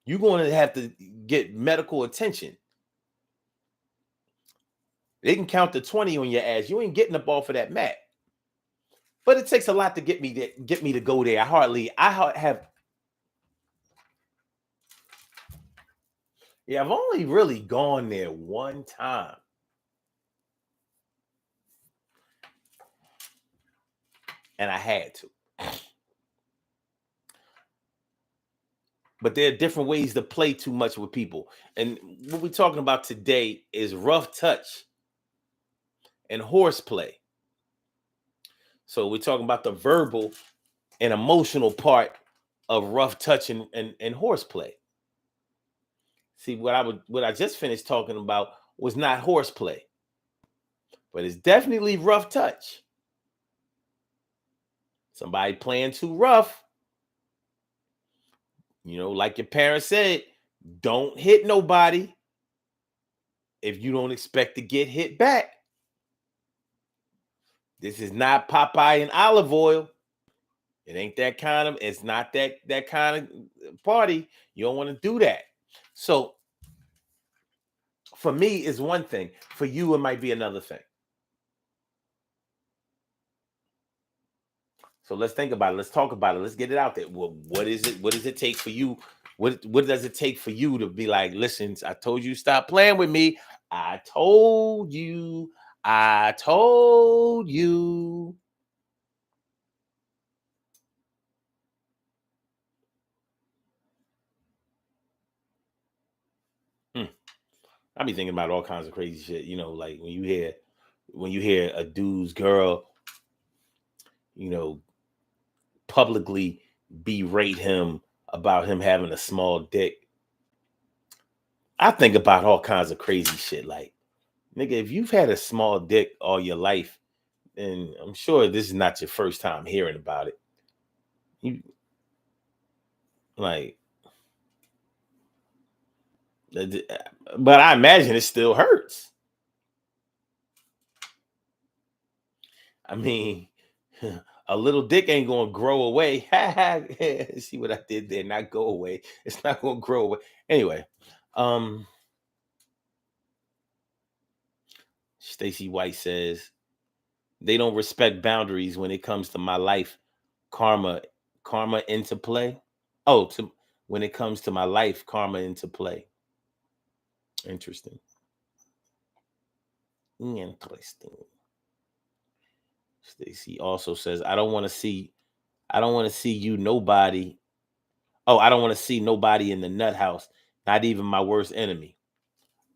You're going to have to get medical attention. They can count to 20 on your ass. You ain't getting up off of that mat. But it takes a lot to get me to go there. I have. Yeah, I've only really gone there one time. And I had to. But there are different ways to play too much with people. And what we're talking about today is rough touch and horseplay. So we're talking about the verbal and emotional part of rough touch and horseplay. See, what I just finished talking about was not horseplay, but it's definitely rough touch. Somebody playing too rough. You know, like your parents said, don't hit nobody if you don't expect to get hit back. This is not Popeye and olive oil. It ain't that kind of, it's not that kind of party. You don't want to do that. So for me, it's one thing. For you, it might be another thing. So let's think about it. Let's talk about it. Let's get it out there. Well, what is it? What does it take for you? What does it take for you to be like, listen, I told you stop playing with me. I told you. I told you. I be thinking about all kinds of crazy shit. You know, like when you hear a dude's girl, you know, publicly berate him about him having a small dick. I think about all kinds of crazy shit. Like, nigga, if you've had a small dick all your life, and I'm sure this is not your first time hearing about it. You like, but I imagine it still hurts. I mean, a little dick ain't gonna grow away. See what I did there? Not go away. It's not gonna grow away. Anyway, um, Stacy White says they don't respect boundaries when it comes to my life. Karma into play. Oh, to when it comes to my life, karma into play. Interesting. Interesting. Stacy also says, I don't want to see you nobody. Oh, I don't want to see nobody in the nut house, not even my worst enemy.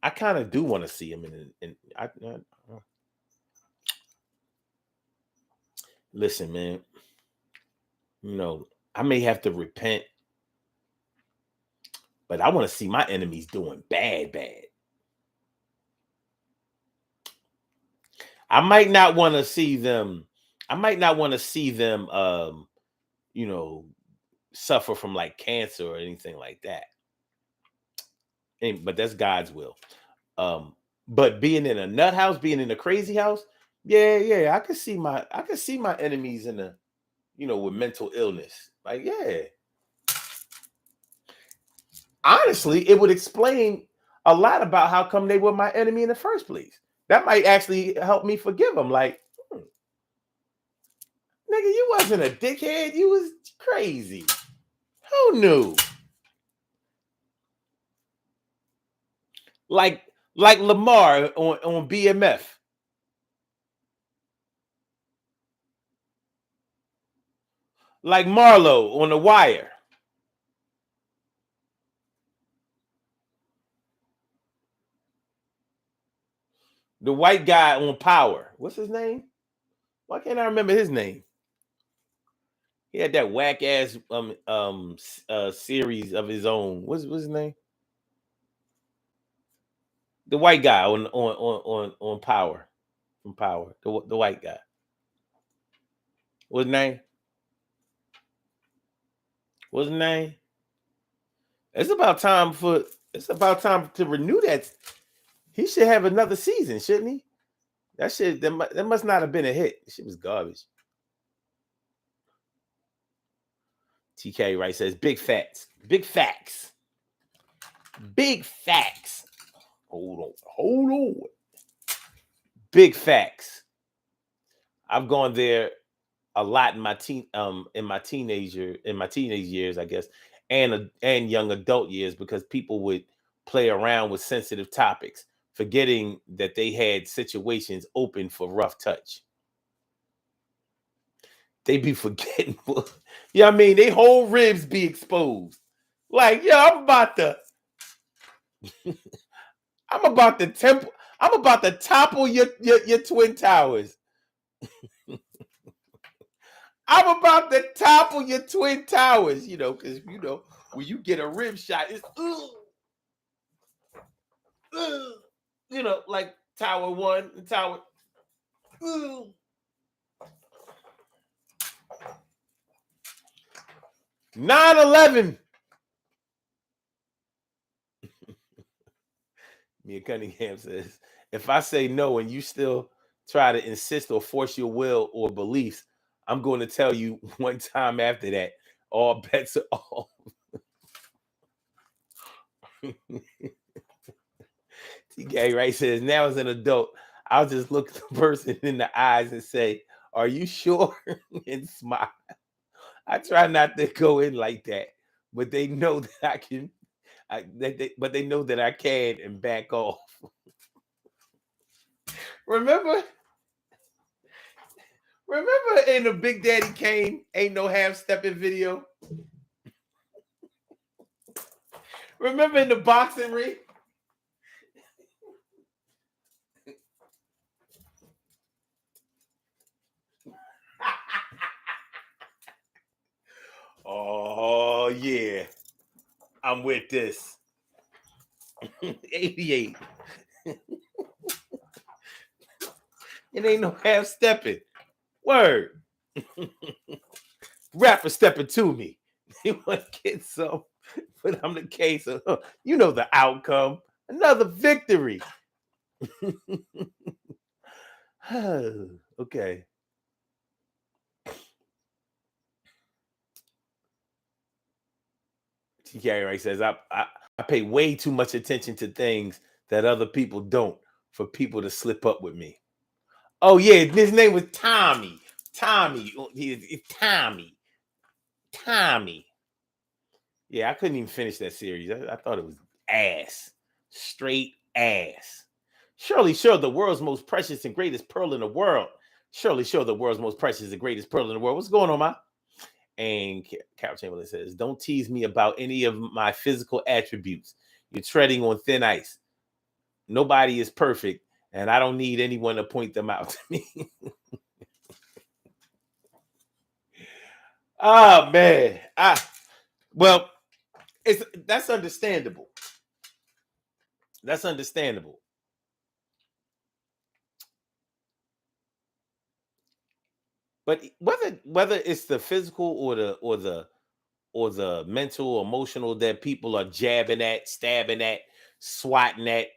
I kind of do want to see him listen, man. I may have to repent, but I want to see my enemies doing bad. I might not want to see them. Suffer from like cancer or anything like that. But that's God's will. But being in a nut house, being in a crazy house, yeah, I could see my enemies in a, with mental illness. Like, yeah. Honestly, it would explain a lot about how come they were my enemy in the first place. That might actually help me forgive them. Like, nigga, you wasn't a dickhead. You was crazy. Who knew? Like Lamar on BMF. Like Marlo on The Wire. The white guy on Power. What's his name? Why can't I remember his name? He had that whack ass series of his own. What's his name? The white guy on Power. From Power. The white guy. What's his name? What's his name? It's about time to renew that. He should have another season, shouldn't he? That must not have been a hit. Shit was garbage. TK Wright says big facts. Big facts. Big facts. Hold on. Big facts. I've gone there a lot in my teenage years, I guess, and young adult years, because people would play around with sensitive topics, forgetting that they had situations open for rough touch. They be forgetting, you know what I mean? They whole ribs be exposed. Like, yo, I'm about to topple your twin towers. I'm about to topple your twin towers, because when you get a rib shot, it's like Tower 1 and Tower 9/11. Mia Cunningham says, if I say no and you still try to insist or force your will or beliefs, I'm going to tell you one time after that, all bets are off. TK Wright says, now as an adult, I'll just look the person in the eyes and say, are you sure? And smile. I try not to go in like that, but they know that I can. But they know that I can and back off. Remember in the Big Daddy Kane ain't no half stepping video? Remember in the boxing ring? Oh yeah, I'm with this. 88. It ain't no half stepping. Word. Rapper stepping to me. He want to get some, but I'm the case of, the outcome. Another victory. Okay. TK Ray says, I pay way too much attention to things that other people don't for people to slip up with me. Oh yeah, his name was Tommy. Tommy. Yeah, I couldn't even finish that series. I thought it was ass. Straight ass. Surely, sure, the world's most precious and greatest pearl in the world. Surely, sure, the world's most precious and greatest pearl in the world. What's going on, ma? And Carol Chamberlain says, don't tease me about any of my physical attributes. You're treading on thin ice. Nobody is perfect, and I don't need anyone to point them out to me. Oh, man. Well, that's understandable. That's understandable. But whether it's the physical or the mental, emotional that people are jabbing at, stabbing at, swatting at,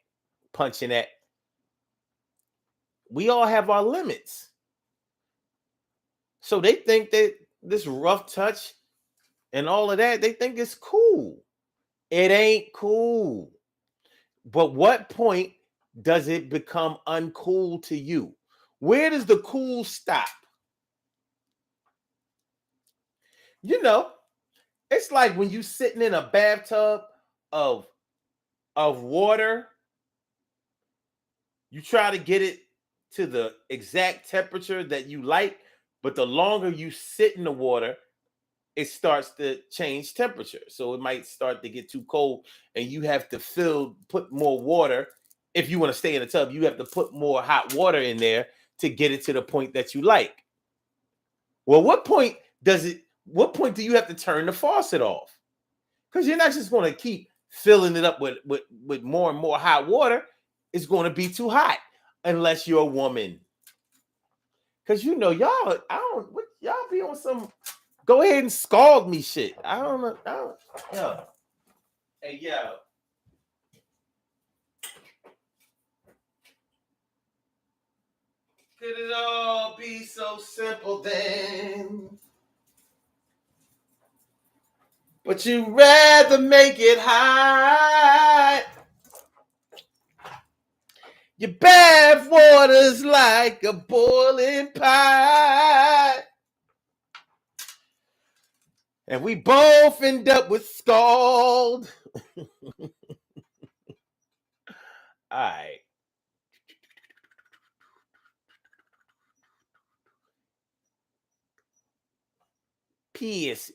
punching at, we all have our limits. So they think that this rough touch and all of that, they think it's cool. It ain't cool. But what point does it become uncool to you? Where does the cool stop? You know, it's like when you sitting in a bathtub of water, you try to get it to the exact temperature that you like, but the longer you sit in the water, it starts to change temperature. So it might start to get too cold, and you have to put more water. If you want to stay in the tub, you have to put more hot water in there to get it to the point that you like. Well, what point do you have to turn the faucet off? Because you're not just going to keep filling it up with more and more hot water. It's going to be too hot unless you're a woman. Because y'all be on some go ahead and scald me shit. I don't know. Yo. Hey, yo. Could it all be so simple then? But you rather make it hot. Your bath water's like a boiling pot. And we both end up with scald. All right. P.S.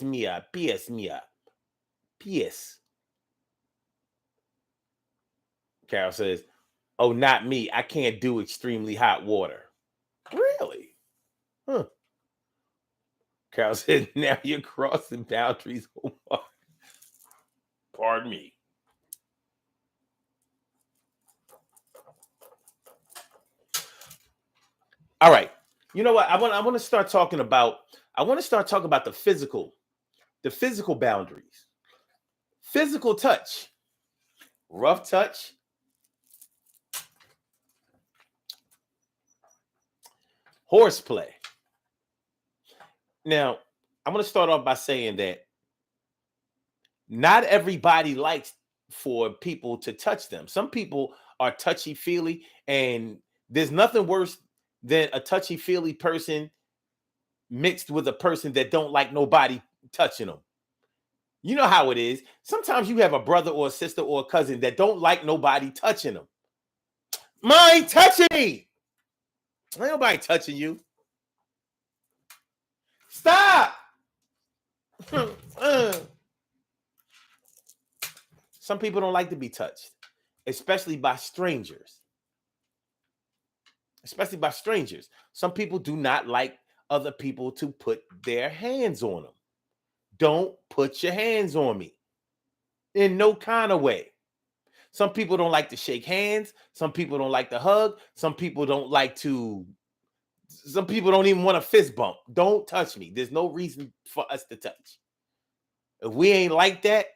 Mia. P.S. Carol says, oh, not me. I can't do extremely hot water. Really? Huh. Carol said, now you're crossing boundaries. Pardon me. All right. You know what? I want to start talking about the physical boundaries. Physical touch. Rough touch. Horseplay. Now, I'm going to start off by saying that not everybody likes for people to touch them. Some people are touchy-feely, and there's nothing worse than a touchy-feely person mixed with a person that don't like nobody touching them. You know how it is. Sometimes you have a brother or a sister or a cousin that don't like nobody touching them. Mind touching me. Ain't nobody touching you. Stop. Some people don't like to be touched, especially by strangers. Some people do not like other people to put their hands on them. Don't put your hands on me in no kind of way. Some people don't like to shake hands. Some people don't like to hug. Some people don't even want a fist bump. Don't touch me. There's no reason for us to touch. If we ain't like that,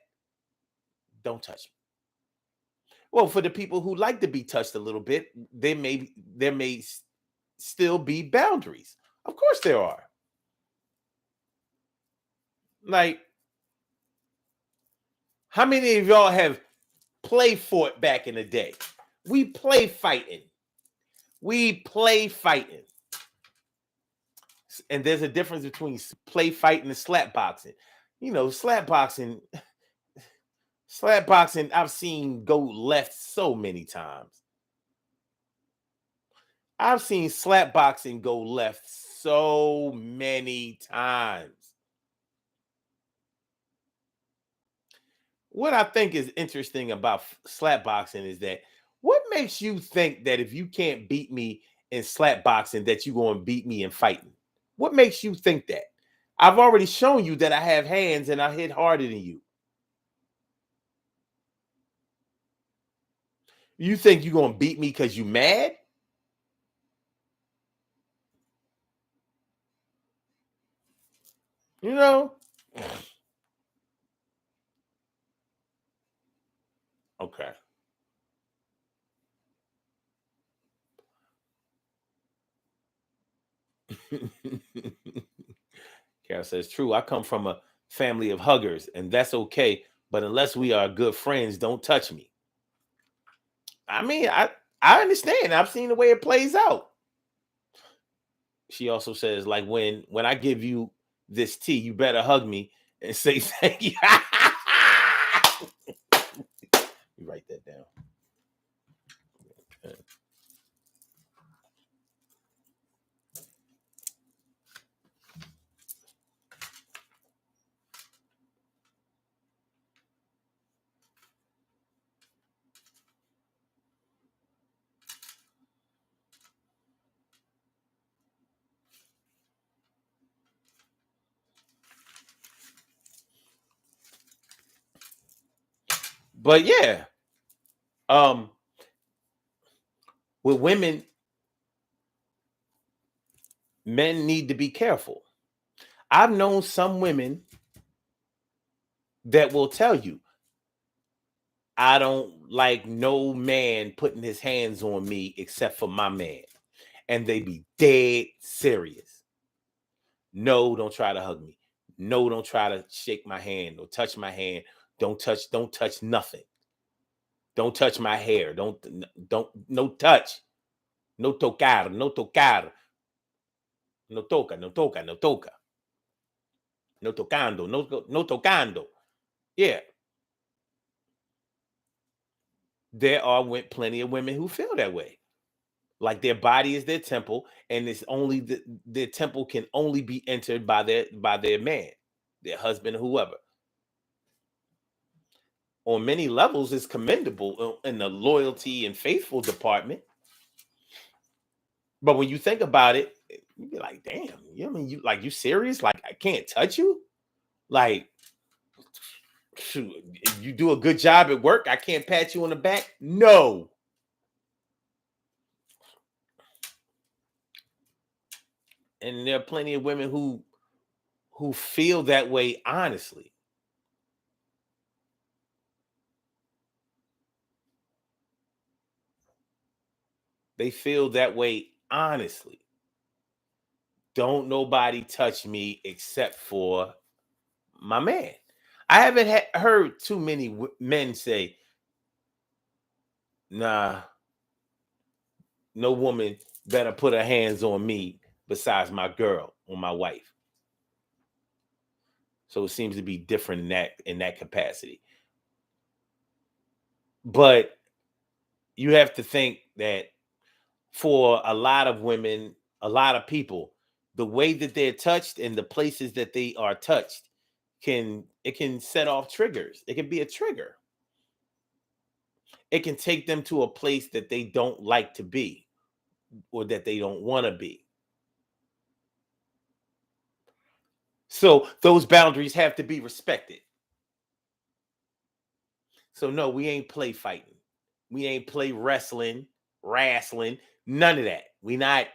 don't touch me. Well, for the people who like to be touched a little bit, there may still be boundaries. Of course there are. Like, how many of y'all have play fought back in the day? We play fighting. And there's a difference between play fighting and slap boxing. Slap boxing, I've seen go left so many times. I've seen slap boxing go left so many times. What I think is interesting about slap boxing is that what makes you think that if you can't beat me in slap boxing, that you're going to beat me in fighting? What makes you think that? I've already shown you that I have hands and I hit harder than you. You think you're going to beat me because you mad? You know? Okay. Carol says, true. I come from a family of huggers, and that's okay. But unless we are good friends, don't touch me. I mean, I understand. I've seen the way it plays out. She also says, like, when I give you this tea, you better hug me and say thank you. You write that down. But yeah, um, with women, men need to be careful. I've known some women that will tell you, I don't like no man putting his hands on me except for my man. And they be dead serious. No, don't try to hug me. No, don't try to shake my hand or touch my hand. Don't touch nothing. Don't touch my hair. No touch. No tocar, no tocar. No toca, no toca, no toca. No tocando, no tocando. Yeah. There are plenty of women who feel that way. Like their body is their temple, and it's only their temple can only be entered by their man, their husband, whoever. On many levels, it's commendable in the loyalty and faithful department. But when you think about it, you be like, damn, you know what I mean, you serious? Like I can't touch you? Like, shoot, you do a good job at work, I can't pat you on the back? No. And there are plenty of women who feel that way honestly. They feel that way honestly. Don't nobody touch me except for my man. I haven't heard too many men say, nah, no woman better put her hands on me besides my girl or my wife. So it seems to be different in that capacity. But you have to think that for a lot of women, a lot of people, the way that they're touched and the places that they are touched can set off triggers. It can be a trigger. It can take them to a place that they don't like to be or that they don't want to be. So those boundaries have to be respected. So no, we ain't play fighting. We ain't play wrestling, none of that. We not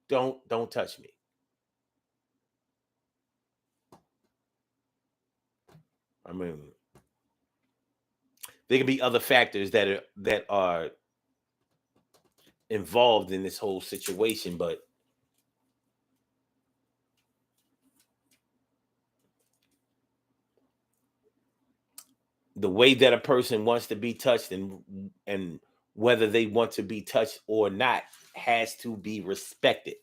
don't touch me. I mean, there can be other factors that are involved in this whole situation, but the way that a person wants to be touched and whether they want to be touched or not has to be respected.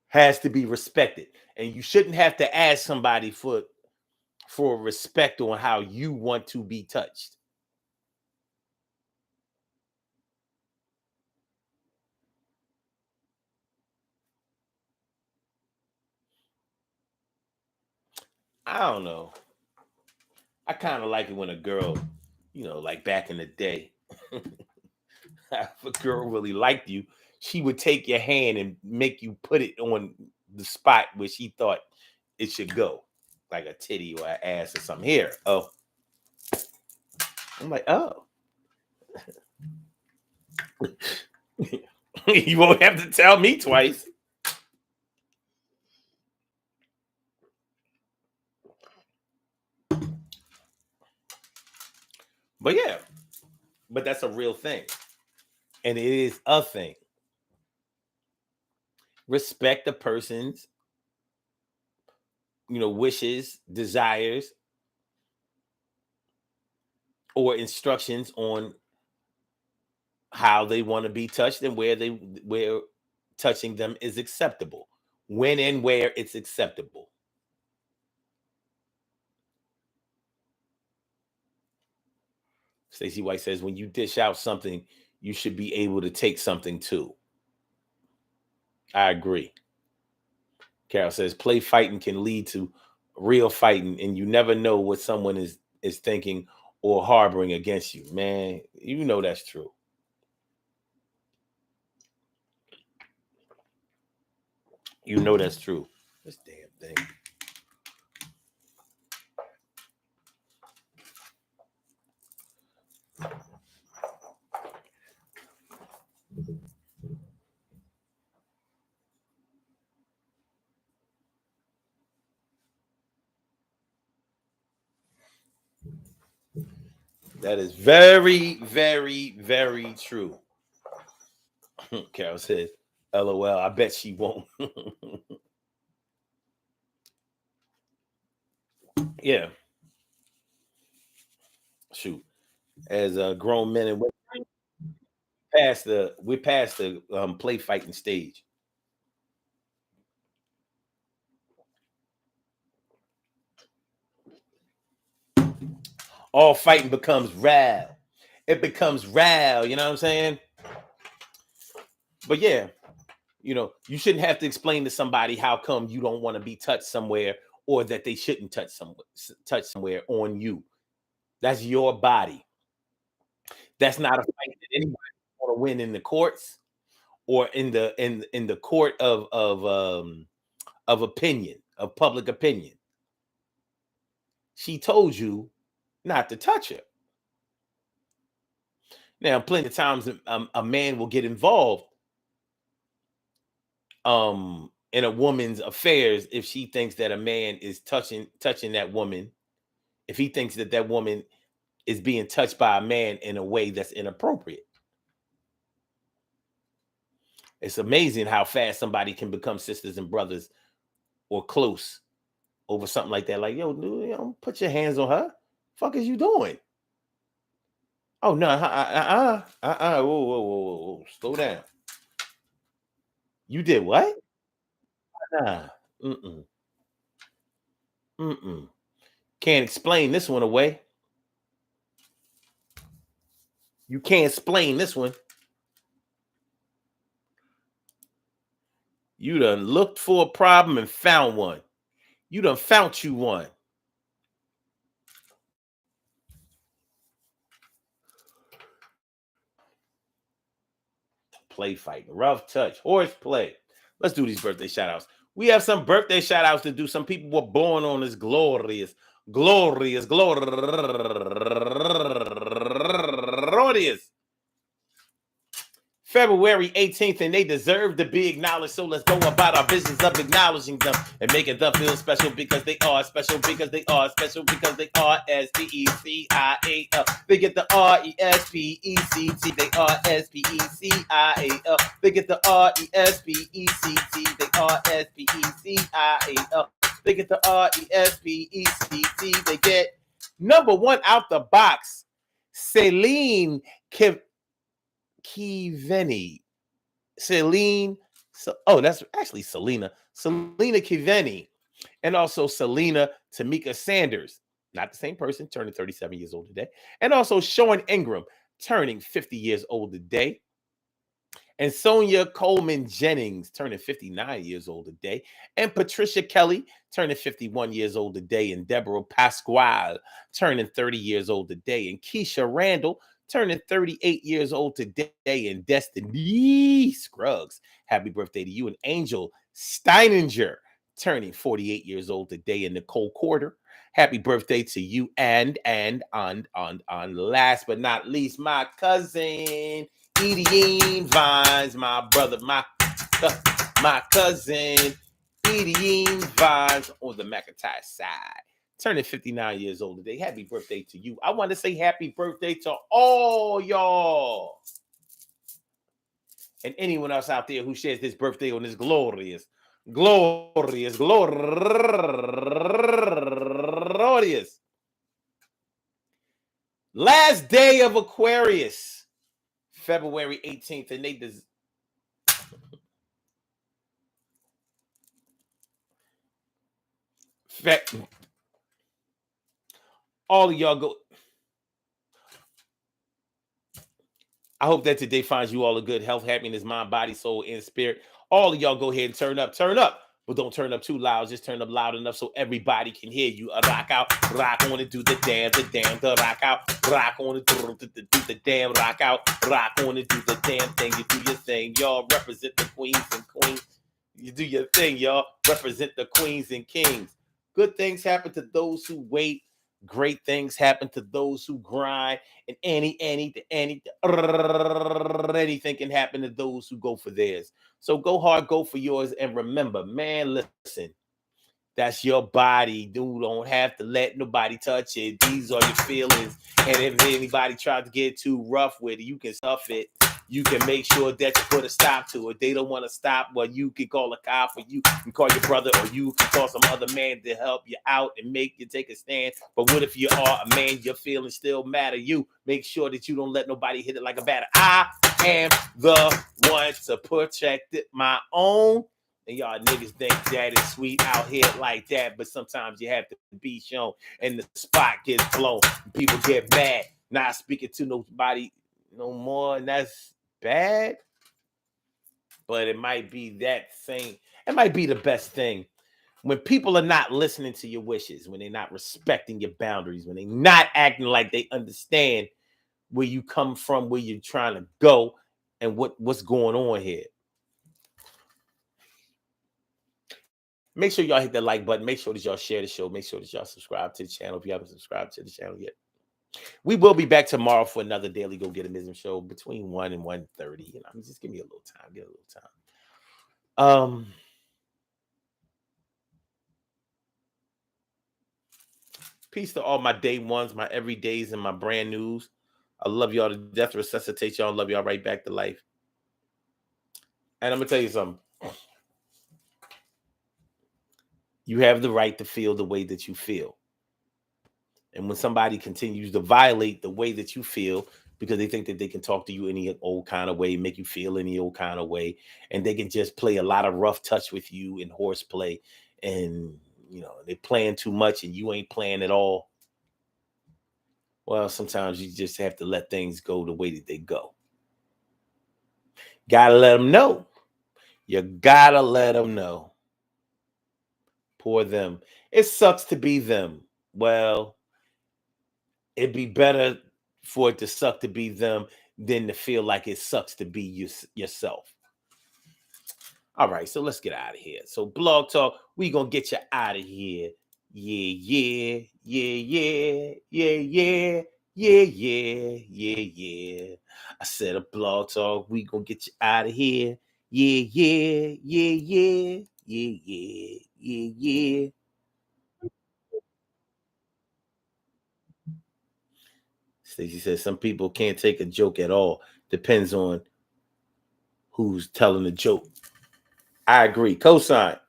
Has to be respected. And you shouldn't have to ask somebody for respect on how you want to be touched. I don't know. I kind of like it when a girl, like back in the day, if a girl really liked you, she would take your hand and make you put it on the spot where she thought it should go, like a titty or an ass or something. Here, oh, I'm like, oh, you won't have to tell me twice. But yeah, but that's a real thing, and it is a thing. Respect the person's, wishes, desires, or instructions on how they want to be touched and where touching them is acceptable, when and where it's acceptable. Stacey White says, when you dish out something, you should be able to take something too. I agree. Carol says, play fighting can lead to real fighting, and you never know what someone is thinking or harboring against you. Man, that's true. That's true. This damn thing. That is very, very, very true. Carol says, LOL, I bet she won't. Yeah. Shoot. As grown men and women, we're past the play fighting stage. All fighting becomes raw. It becomes raw, you know what I'm saying? But yeah, you shouldn't have to explain to somebody how come you don't want to be touched somewhere, or that they shouldn't touch somewhere on you. That's your body. That's not a fight that anybody want to win in the courts, or in the court of opinion, of public opinion. She told you not to touch her. Now, plenty of times a man will get involved in a woman's affairs if she thinks that a man is touching that woman, if he thinks that that woman is being touched by a man in a way that's inappropriate. It's amazing how fast somebody can become sisters and brothers or close over something like that. Like, yo, dude, put your hands on her. Fuck is you doing? Oh no, whoa, whoa, whoa, whoa, whoa, slow down. You did what? Nah, mm-mm, mm-mm. Can't explain this one away. You can't explain this one. You done looked for a problem and found one. You done found you one. Play fighting, rough touch, horseplay. Let's do these birthday shout outs. We have some birthday shout outs to do. Some people were born on this glorious, glorious, glorious February 18th, and they deserve to be acknowledged. So let's go about our business of acknowledging them and making them feel special, because they are special, because they are special, because they are SPECIAL. They get the RESPECT. They are SPECIAL. They get the RESPECT. They are SPECIAL. They get the RESPECT. They get number one out the box, Celine Kiveni. Celine. That's actually Selena. Selena Kiveni. And also Selena Tamika Sanders. Not the same person, turning 37 years old today. And also Sean Ingram, turning 50 years old today. And Sonia Coleman Jennings turning 59 years old today. And Patricia Kelly turning 51 years old today. And Deborah Pasquale turning 30 years old today. And Keisha Randall turning 38 years old today. And Destiny Scruggs, happy birthday to you. And Angel Steininger turning 48 years old today. And Nicole Corder, happy birthday to you. And on last but not least, my cousin Edie Vines, my brother, my cousin Edie Vines on the McIntyre side, turning 59 years old today. Happy birthday to you. I want to say happy birthday to all y'all. And anyone else out there who shares this birthday on this glorious last day of Aquarius, February 18th, and they all of y'all go. I hope that today finds you all a good health, happiness, mind, body, soul, and spirit. All of y'all go ahead and turn up, but don't turn up too loud. Just turn up loud enough so everybody can hear you. Rock out, rock on it, do the damn, the rock out, rock on it, do the damn, rock out, rock on it, do the damn thing. You do your thing, y'all. Represent the queens and queens. You do your thing, y'all. Represent the queens and kings. Good things happen to those who wait. Great things happen to those who grind, and anything can happen to those who go for theirs. So go hard, go for yours, and remember, man, listen, that's your body. You don't have to let nobody touch it. These are your feelings, and if anybody tries to get too rough with it, you can stuff it. You can make sure that you put a stop to it. They don't want to stop. Well, you can call a cop, or you can call your brother, or you can call some other man to help you out and make you take a stand. But what if you are a man, your feelings still matter? You make sure that you don't let nobody hit it like a batter. I am the one to protect my own. And y'all niggas think that is sweet out here like that, but sometimes you have to be shown, and the spot gets blown. People get mad. Not speaking to nobody no more, and that's bad, but it might be that thing. It might be the best thing when people are not listening to your wishes, when they're not respecting your boundaries, when they're not acting like they understand where you come from, where you're trying to go, and what's going on here. Make sure y'all hit that like button. Make sure that y'all share the show. Make sure that y'all subscribe to the channel if you haven't subscribed to the channel yet. We will be back tomorrow for another daily Go Get a Mism show between 1 and 1:30. And I'm just give me a little time. Get a little time. Peace to all my day ones, my everydays, and my brand news. I love y'all to death. Resuscitate y'all. Love y'all right back to life. And I'm gonna tell you something. You have the right to feel the way that you feel. And when somebody continues to violate the way that you feel because they think that they can talk to you any old kind of way, make you feel any old kind of way, and they can just play a lot of rough touch with you in horseplay, and they're playing too much and you ain't playing at all. Well, sometimes you just have to let things go the way that they go. Gotta let them know. You gotta let them know. Poor them. It sucks to be them. Well, it'd be better for it to suck to be them than to feel like it sucks to be yourself. All right, so let's get out of here. So Blog Talk, we gonna get you out of here. Yeah. I said a Blog Talk, we gonna get you out of here. Yeah. Stacey says some people can't take a joke at all. Depends on who's telling the joke. I agree. Cosign.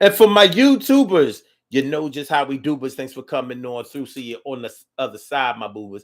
And for my YouTubers, you know just how we do, but thanks for coming on through. See you on the other side, my boobers.